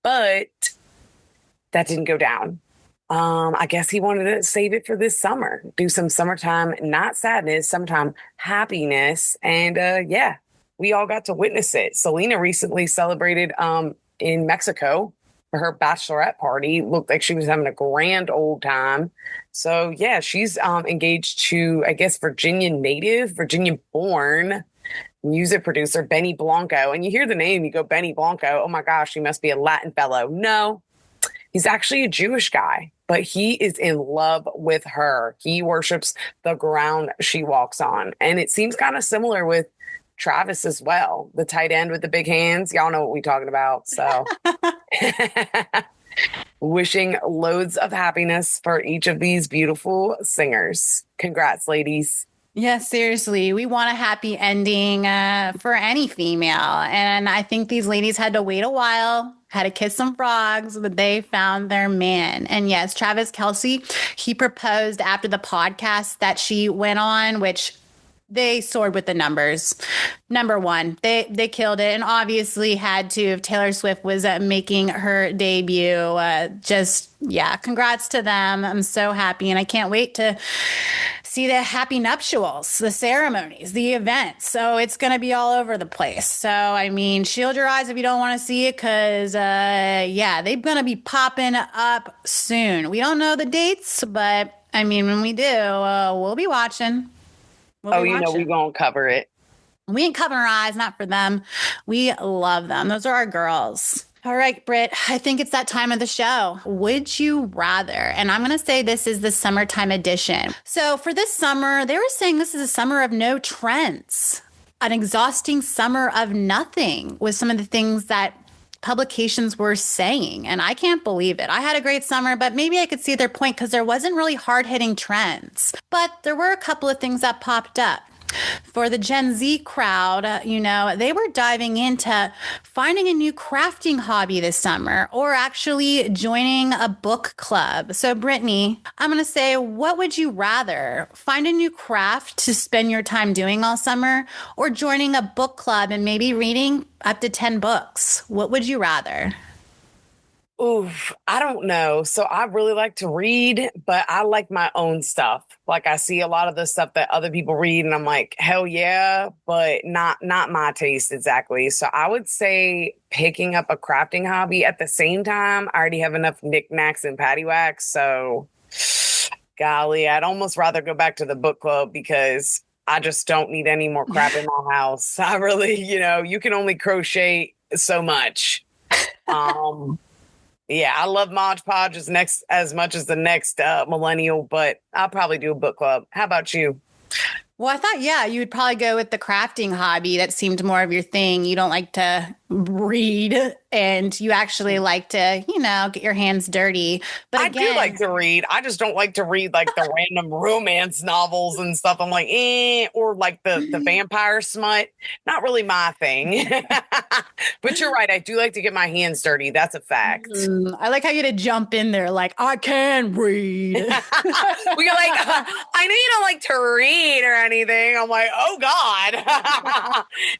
But that didn't go down. I guess he wanted to save it for this summer, do some summertime, not sadness, summertime happiness. And we all got to witness it. Selena recently celebrated in Mexico for her bachelorette party. Looked like she was having a grand old time. So yeah, she's engaged to, I guess, Virginia born music producer Benny Blanco. And you hear the name, you go, Benny Blanco. Oh my gosh, he must be a Latin fellow. No, he's actually a Jewish guy, but he is in love with her. He worships the ground she walks on. And it seems kind of similar with Travis as well, the tight end with the big hands. Y'all know what we're talking about. So wishing loads of happiness for each of these beautiful singers. Congrats, ladies. Yeah, seriously. We want a happy ending for any female. And I think these ladies had to wait a while, had to kiss some frogs, but they found their man. And yes, Travis Kelce, he proposed after the podcast that she went on, which they soared with the numbers. Number one, they killed it, and obviously had to if Taylor Swift was making her debut. Congrats to them. I'm so happy, and I can't wait to see the happy nuptials, the ceremonies, the events. So it's going to be all over the place. So, I mean, shield your eyes if you don't want to see it because, they're going to be popping up soon. We don't know the dates, but I mean, when we do, we'll be watching. We're going to cover it. We ain't covering our eyes, not for them. We love them. Those are our girls. All right, Brit, I think it's that time of the show. Would you rather? And I'm going to say this is the summertime edition. So for this summer, they were saying this is a summer of no trends, an exhausting summer of nothing was some of the things that publications were saying. And I can't believe it. I had a great summer, but maybe I could see their point because there wasn't really hard-hitting trends. But there were a couple of things that popped up. For the Gen Z crowd, they were diving into finding a new crafting hobby this summer or actually joining a book club. So, Brittany, I'm going to say, what would you rather? Find a new craft to spend your time doing all summer or joining a book club and maybe reading up to 10 books? What would you rather? Oof, I don't know. So I really like to read, but I like my own stuff. Like I see a lot of the stuff that other people read and I'm like, hell yeah, but not my taste exactly. So I would say picking up a crafting hobby. At the same time, I already have enough knickknacks and paddywhacks. So golly, I'd almost rather go back to the book club because I just don't need any more crap in my house. I really, you can only crochet so much. Yeah, I love Mod Podge as much as the next millennial, but I'll probably do a book club. How about you? Well, I thought, you would probably go with the crafting hobby. That seemed more of your thing. You don't like to read and you actually like to, get your hands dirty. But again, I do like to read. I just don't like to read like the random romance novels and stuff. I'm like, or like the vampire smut. Not really my thing. But you're right. I do like to get my hands dirty. That's a fact. I like how you to jump in there like, I can read. We're like, I know you don't like to read or anything. I'm like, oh God.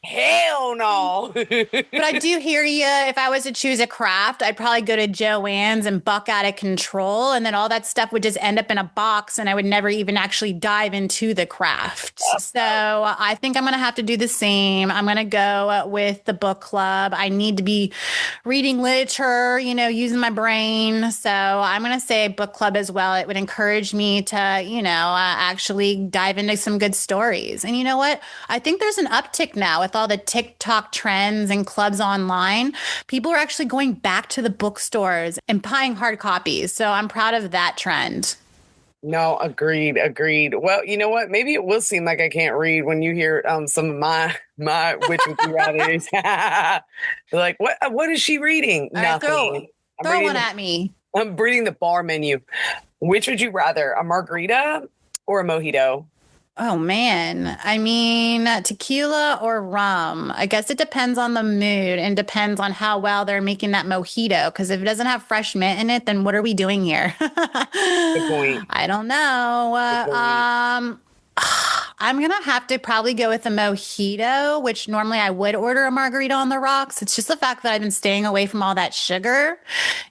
Hell no. But I do hear you. If I was to choose a craft, I'd probably go to Joann's and buck out of control. And then all that stuff would just end up in a box and I would never even actually dive into the craft. So I think I'm going to have to do the same. I'm going to go with the book club. I need to be reading literature, using my brain. So I'm going to say book club as well. It would encourage me to, actually dive into some good stories. And you know what? I think there's an uptick now with all the TikTok trends and clubs online. People are actually going back to the bookstores and buying hard copies. So I'm proud of that trend. No, agreed. Well, you know what? Maybe it will seem like I can't read when you hear some of my which would you rather is. Like, what is she reading? All Nothing. Right, throw one at me. I'm reading the bar menu. Which would you rather, a margarita or a mojito? Oh, man. I mean, tequila or rum. I guess it depends on the mood and depends on how well they're making that mojito. Because if it doesn't have fresh mint in it, then what are we doing here? Good point. I don't know. I'm going to have to probably go with a mojito, which normally I would order a margarita on the rocks. It's just the fact that I've been staying away from all that sugar.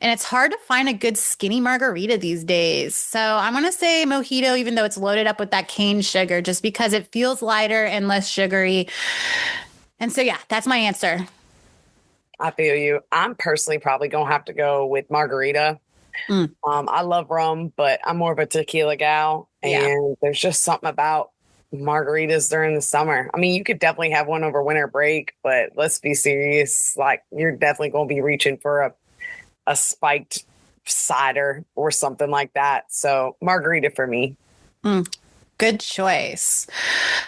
And it's hard to find a good skinny margarita these days. So I'm going to say mojito, even though it's loaded up with that cane sugar, just because it feels lighter and less sugary. And so, that's my answer. I feel you. I'm personally probably going to have to go with margarita. I love rum, but I'm more of a tequila gal. And there's just something about margaritas during the summer. I mean, you could definitely have one over winter break, but let's be serious. Like, you're definitely going to be reaching for a spiked cider or something like that. So margarita for me. Good choice.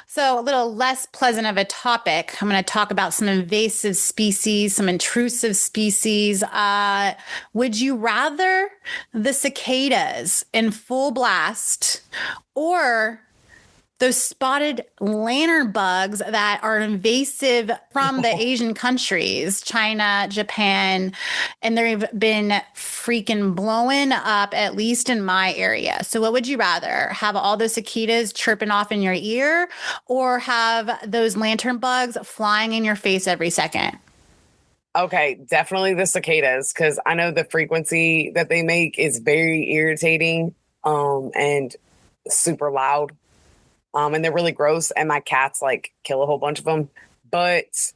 So a little less pleasant of a topic. I'm going to talk about some invasive species, some intrusive species. Would you rather the cicadas in full blast or those spotted lantern bugs that are invasive from the Asian countries, China, Japan, and they've been freaking blowing up, at least in my area. So, what would you rather have all those cicadas chirping off in your ear or have those lantern bugs flying in your face every second? Okay, definitely the cicadas because I know the frequency that they make is very irritating and super loud. And they're really gross and my cats like kill a whole bunch of them. But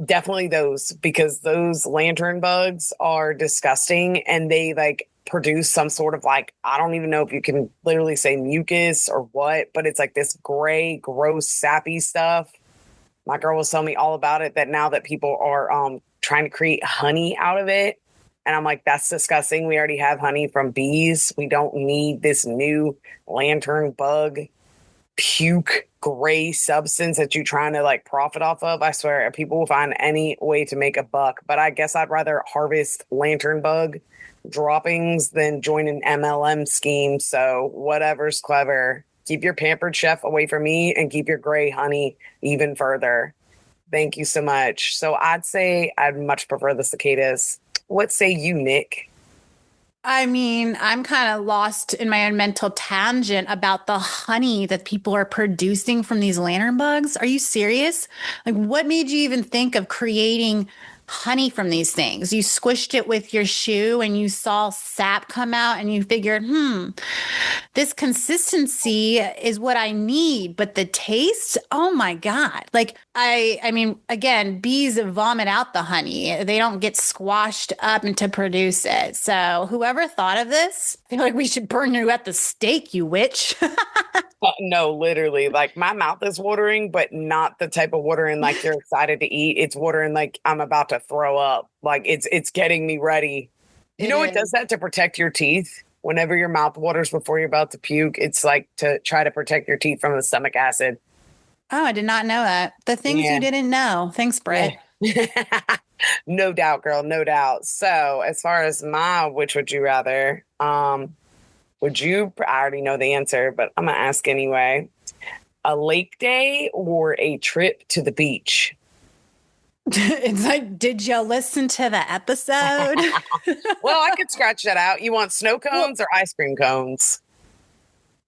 definitely those because those lantern bugs are disgusting and they like produce some sort of like I don't even know if you can literally say mucus or what, but it's like this gray, gross, sappy stuff. My girl was telling me all about it that now that people are trying to create honey out of it. And I'm like, that's disgusting. We already have honey from bees. We don't need this new lantern bug puke gray substance that you're trying to like profit off of. I swear people will find any way to make a buck, but I guess I'd rather harvest lantern bug droppings than join an MLM scheme. So whatever's clever. Keep your pampered chef away from me and keep your gray honey even further. Thank you so much. So I'd say I'd much prefer the cicadas. What say you, Nick? I mean, I'm kind of lost in my own mental tangent about the honey that people are producing from these lantern bugs. Are you serious? Like, what made you even think of creating honey from these things? You squished it with your shoe and you saw sap come out and you figured, this consistency is what I need, but the taste, oh my God. Like I mean, again, bees vomit out the honey. They don't get squashed up and to produce it. So whoever thought of this, I feel like we should burn you at the stake, you witch. No, literally, like my mouth is watering, but not the type of watering like you're excited to eat. It's watering like I'm about to throw up. Like it's getting me ready. You It know it does is. that to protect your teeth? Whenever your mouth waters before you're about to puke, it's like to try to protect your teeth from the stomach acid. Oh, I did not know that. The things you Yeah. didn't know. Thanks, Yeah. Brit. No doubt, girl, no doubt. So, as far as my which would you rather, would you I already know the answer, but I'm gonna ask anyway. A lake day or a trip to the beach? It's like, did you listen to the episode? Well, I could scratch that out. You want snow Well, cones or ice cream cones?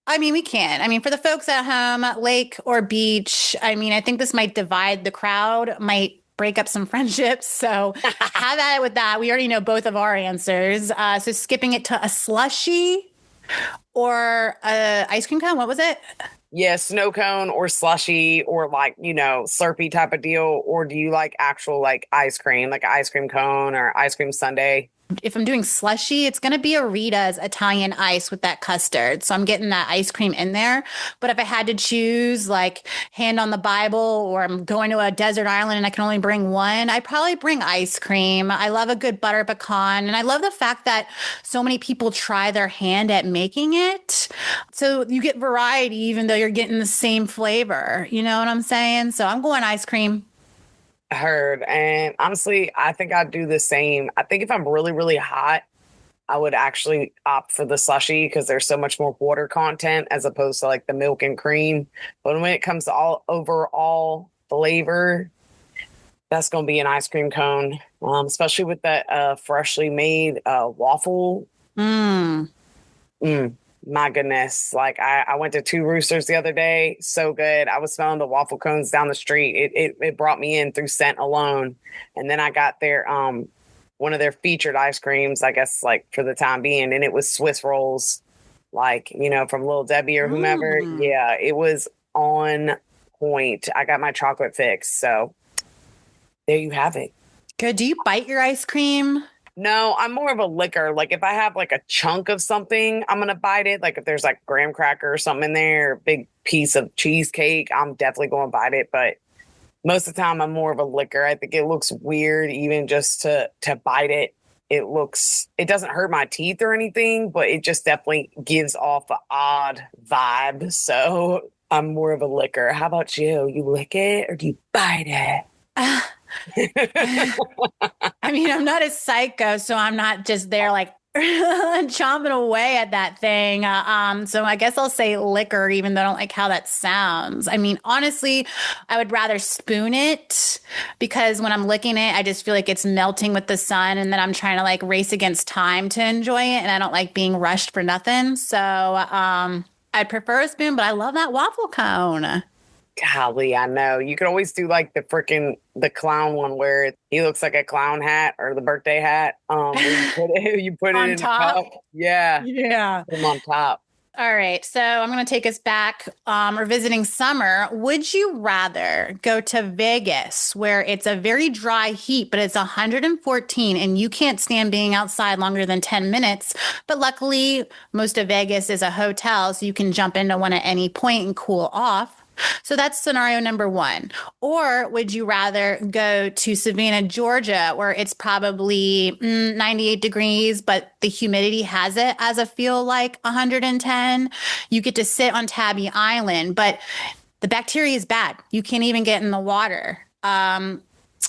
I mean, we can. I mean, for the folks at home, lake or beach, I mean, I think this might divide the crowd, might break up some friendships. So have at it with that. We already know both of our answers. So skipping it to a slushy or a ice cream cone. What was it? Yeah, snow cone or slushy or like, Slurpee type of deal. Or do you like actual like ice cream, like ice cream cone or ice cream sundae? If I'm doing slushy, it's going to be a Rita's Italian ice with that custard. So I'm getting that ice cream in there. But if I had to choose, like hand on the Bible, or I'm going to a desert island and I can only bring one, I'd probably bring ice cream. I love a good butter pecan. And I love the fact that so many people try their hand at making it. So you get variety, even though you're getting the same flavor. You know what I'm saying? So I'm going ice cream. Heard. And honestly, I think I'd do the same. I think if I'm really, really hot, I would actually opt for the slushy because there's so much more water content as opposed to like the milk and cream. But when it comes to all overall flavor, that's going to be an ice cream cone, especially with that freshly made waffle. Mm. Mm, my goodness. Like I went to Two Roosters the other day. So good. I was smelling the waffle cones down the street. It brought me in through scent alone. And then I got their one of their featured ice creams, I guess like for the time being, and it was Swiss rolls, like, from Little Debbie or whomever. Mm. Yeah, it was on point. I got my chocolate fix. So there you have it. Good. Do you bite your ice cream? No, I'm more of a licker. Like if I have like a chunk of something, I'm gonna bite it. Like if there's like graham cracker or something in there, a big piece of cheesecake, I'm definitely going to bite it. But most of the time, I'm more of a licker. I think it looks weird, even just to bite it. It doesn't hurt my teeth or anything, but it just definitely gives off an odd vibe. So I'm more of a licker. How about you? You lick it or do you bite it? I mean, I'm not a psycho, so I'm not just there like chomping away at that thing. So I guess I'll say liquor, even though I don't like how that sounds. I mean, honestly, I would rather spoon it because when I'm licking it, I just feel like it's melting with the sun, and then I'm trying to like race against time to enjoy it, and I don't like being rushed for nothing. So I'd prefer a spoon, but I love that waffle cone. Golly, I know. You could always do like the clown one where he looks like a clown hat or the birthday hat. Where you put it On in a cup. top. Yeah. Yeah. Put them on top. All right, so I'm going to take us back. We're visiting summer. Would you rather go to Vegas, where it's a very dry heat, but it's 114 and you can't stand being outside longer than 10 minutes? But luckily, most of Vegas is a hotel, so you can jump into one at any point and cool off. So that's scenario number one. Or would you rather go to Savannah, Georgia, where it's probably 98 degrees, but the humidity has it as a feel like 110? You get to sit on Tabby Island, but the bacteria is bad. You can't even get in the water.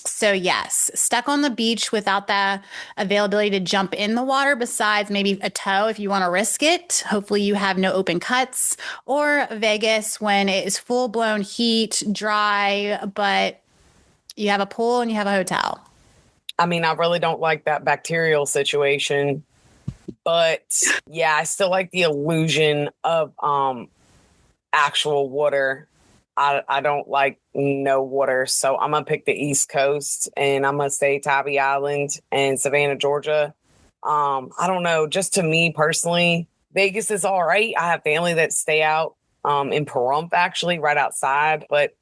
So yes, stuck on the beach without the availability to jump in the water besides maybe a toe if you want to risk it. Hopefully you have no open cuts. Or Vegas when it is full blown heat, dry, but you have a pool and you have a hotel. I mean, I really don't like that bacterial situation, but yeah, I still like the illusion of actual water. I don't like no water, so I'm gonna pick the East Coast and I'm gonna say Tybee Island and Savannah, Georgia. I don't know, just to me personally, Vegas is all right. I have family that stay out in Pahrump, actually, right outside, but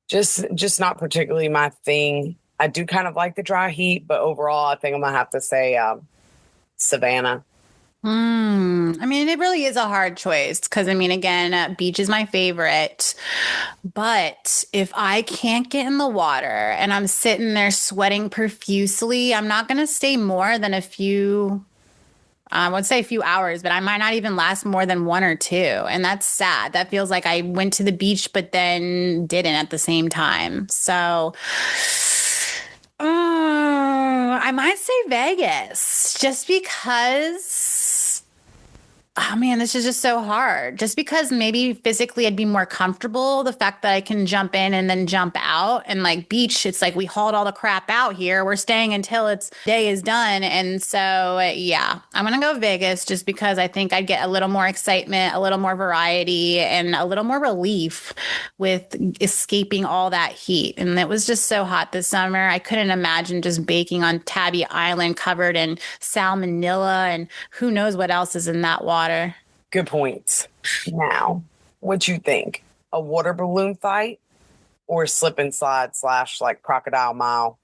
just not particularly my thing. I do kind of like the dry heat, but overall, I think I'm gonna have to say Savannah. I mean, it really is a hard choice because, I mean, again, beach is my favorite. But if I can't get in the water and I'm sitting there sweating profusely, I'm not going to stay more than a few, I would say a few hours, but I might not even last more than one or two. And that's sad. That feels like I went to the beach, but then didn't at the same time. So, I might say Vegas just because. Oh man, this is just so hard. Just because maybe physically I'd be more comfortable, the fact that I can jump in and then jump out. And like beach, it's like we hauled all the crap out here. We're staying until its day is done. And so, yeah, I'm going to go Vegas just because I think I'd get a little more excitement, a little more variety, and a little more relief with escaping all that heat. And it was just so hot this summer. I couldn't imagine just baking on Tabby Island covered in salmonella and who knows what else is in that water. Good points. Now, what you think? A water balloon fight or slip and slide slash like crocodile mile?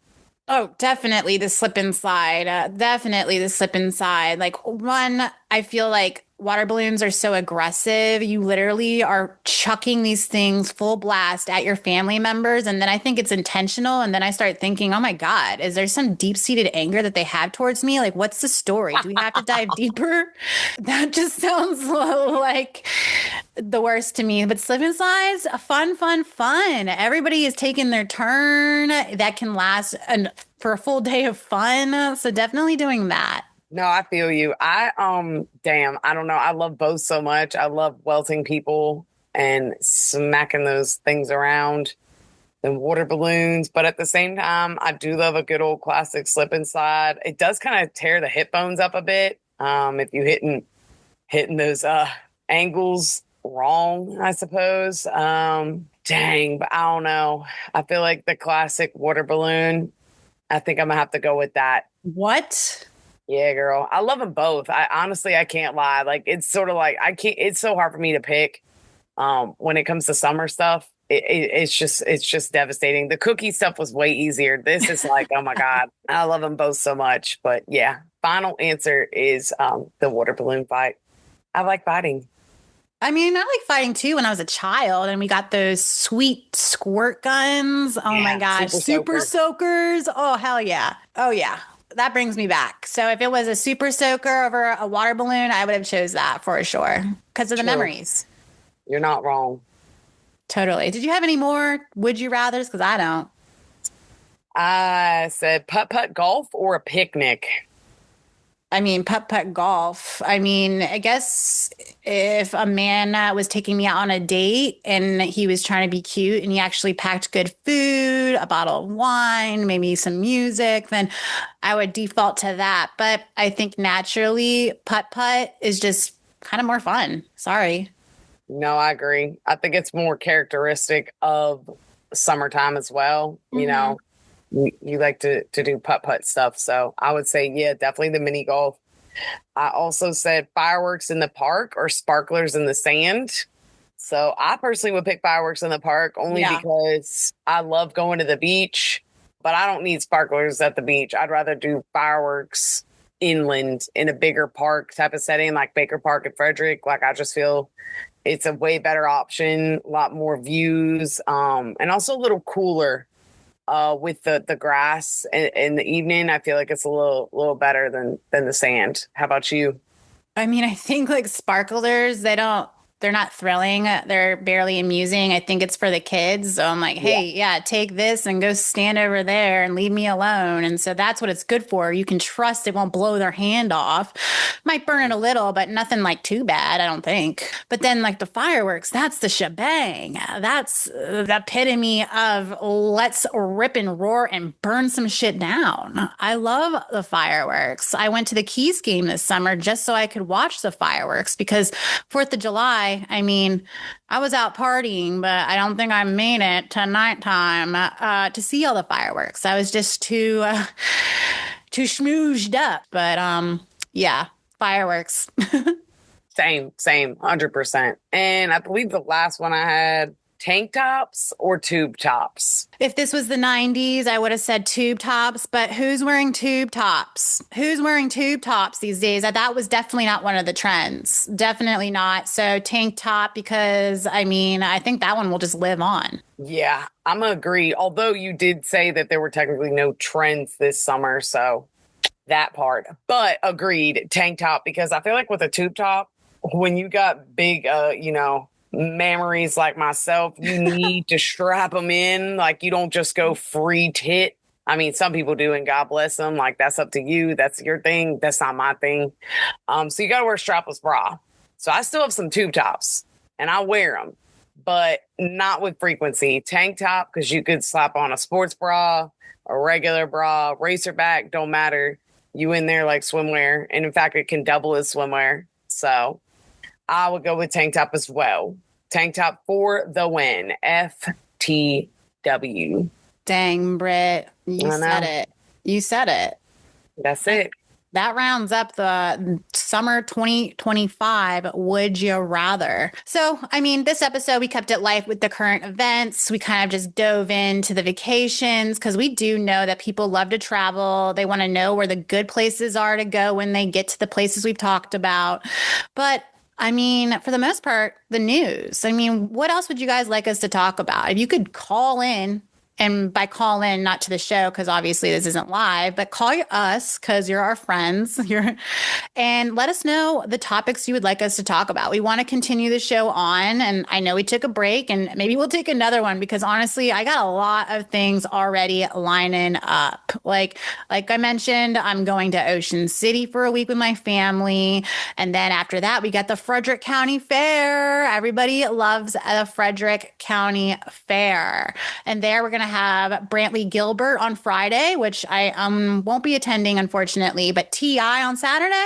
Oh, definitely the slip and slide. Definitely the slip and slide. Like, one, I feel like water balloons are so aggressive. You literally are chucking these things full blast at your family members. And then I think it's intentional. And then I start thinking, oh my God, is there some deep seated anger that they have towards me? Like, what's the story? Do we have to dive deeper? That just sounds like the worst to me. But slip and slides, fun, fun, fun. Everybody is taking their turn. That can last for a full day of fun. So definitely doing that. No, I feel you. Damn, I don't know. I love both so much. I love welting people and smacking those things around and water balloons. But at the same time, I do love a good old classic slip and slide. It does kind of tear the hip bones up a bit. If you hitting those angles wrong, I suppose. Dang, but I don't know. I feel like the classic water balloon, I think I'm gonna have to go with that. What? Yeah, girl. I love them both. I honestly, I can't lie. Like, it's sort of like, I can't, it's so hard for me to pick. When it comes to summer stuff, it's just devastating. The cookie stuff was way easier. This is like, oh my God, I love them both so much. But yeah, final answer is, the water balloon fight. I like fighting. I mean, I like fighting too when I was a child and we got those sweet squirt guns. Oh my Yeah, gosh. Super super soakers. Oh, hell yeah. Oh, yeah. That brings me back. So if it was a super soaker over a water balloon, I would have chose that for sure because of the True. memories. You're not wrong. Totally. Did you have any more would you rathers? Because I don't. I said putt-putt golf or a picnic. I mean, putt-putt golf. I mean, I guess if a man was taking me out on a date and he was trying to be cute and he actually packed good food, a bottle of wine, maybe some music, then I would default to that. But I think naturally, putt-putt is just kind of more fun. Sorry. No, I agree. I think it's more characteristic of summertime as well. You Hmm. know, you like to do putt putt stuff. So I would say, yeah, definitely the mini golf. I also said fireworks in the park or sparklers in the sand. So I personally would pick fireworks in the park only Yeah. because I love going to the beach, but I don't need sparklers at the beach. I'd rather do fireworks inland in a bigger park type of setting like Baker Park and Frederick. Like I just feel it's a way better option, a lot more views, and also a little cooler with the grass in the evening. I feel like it's a little better than the sand. How about you? I mean, I think like sparklers, they're not thrilling. They're barely amusing. I think it's for the kids. So I'm like, Yeah. hey, yeah, take this and go stand over there and leave me alone. And so that's what it's good for. You can trust it won't blow their hand off. Might burn it a little, but nothing like too bad, I don't think. But then like the fireworks, that's the shebang. That's the epitome of let's rip and roar and burn some shit down. I love the fireworks. I went to the Keys game this summer just so I could watch the fireworks because 4th of July, I mean, I was out partying, but I don't think I made it to nighttime to see all the fireworks. I was just too schmoozed up. But yeah, fireworks. Same, 100%. And I believe the last one I had tank tops or tube tops. If this was the 90s, I would have said tube tops, but who's wearing tube tops? Who's wearing tube tops these days? That was definitely not one of the trends. Definitely not. So tank top, because I mean, I think that one will just live on. Yeah, I'm gonna agree. Although you did say that there were technically no trends this summer, so that part. But agreed, tank top because I feel like with a tube top, when you got big, mammaries like myself, you need to strap them in. Like you don't just go free tit. I mean, some people do, and God bless them. Like that's up to you. That's your thing. That's not my thing. So you got to wear a strapless bra. So I still have some tube tops, and I wear them, but not with frequency. Tank top because you could slap on a sports bra, a regular bra, racer back, don't matter. You in there like swimwear, and in fact, it can double as swimwear. So I would go with tank top as well. Tank top for the win. FTW. Dang, Brit, you I said know. it. You said it. That's it. That rounds up the summer 2025 Would You Rather. So, I mean, this episode, we kept it light with the current events. We kind of just dove into the vacations because we do know that people love to travel. They want to know where the good places are to go when they get to the places we've talked about. But I mean, for the most part, the news. I mean, what else would you guys like us to talk about? If you could call in, and by call in, not to the show, because obviously this isn't live, but call us because you're our friends. And let us know the topics you would like us to talk about. We want to continue the show on. And I know we took a break and maybe we'll take another one because honestly, I got a lot of things already lining up. Like I mentioned, I'm going to Ocean City for a week with my family. And then after that, we got the Frederick County Fair. Everybody loves the Frederick County Fair. And there we're going to have Brantley Gilbert on Friday, which I won't be attending, unfortunately, but TI on Saturday.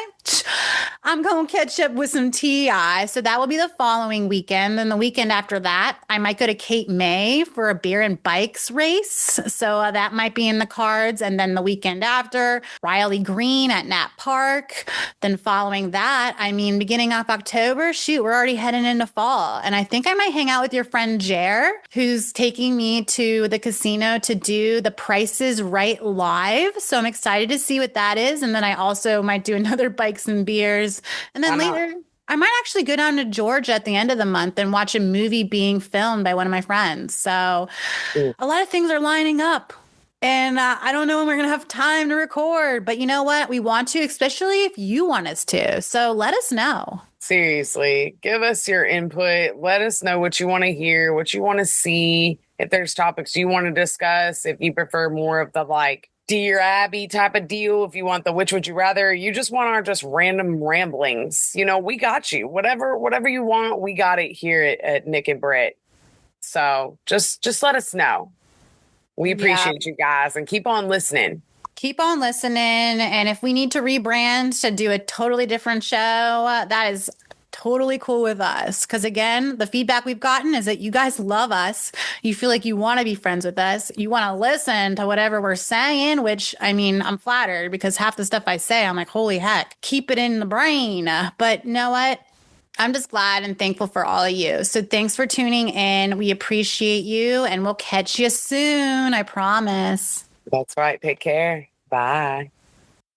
I'm going to catch up with some TI. So that will be the following weekend. Then the weekend after that, I might go to Cape May for a beer and bikes race. So that might be in the cards. And then the weekend after, Riley Green at Nat Park. Then following that, I mean, beginning of October, shoot, we're already heading into fall. And I think I might hang out with your friend Jer, who's taking me to the casino to do the Prices Right live. So I'm excited to see what that is. And then I also might do another bikes and beers. And Why then not? later, I might actually go down to Georgia at the end of the month and watch a movie being filmed by one of my friends. So Mm. a lot of things are lining up. And I don't know when we're going to have time to record, but you know what? We want to, especially if you want us to. So let us know. Seriously, give us your input. Let us know what you want to hear, what you want to see. If there's topics you want to discuss, if you prefer more of the like Dear Abby type of deal, if you want the which would you rather, you just want our just random ramblings, we got you. Whatever you want, we got it here at Nick and Brit. So just let us know. We Yeah. appreciate you guys and keep on listening. Keep on listening. And if we need to rebrand to do a totally different show, that is totally cool with us. Because again, the feedback we've gotten is that you guys love us. You feel like you want to be friends with us. You want to listen to whatever we're saying, which I mean, I'm flattered because half the stuff I say, I'm like, holy heck, keep it in the brain. But you know what? I'm just glad and thankful for all of you. So thanks for tuning in. We appreciate you and we'll catch you soon. I promise. That's right. Take care. Bye.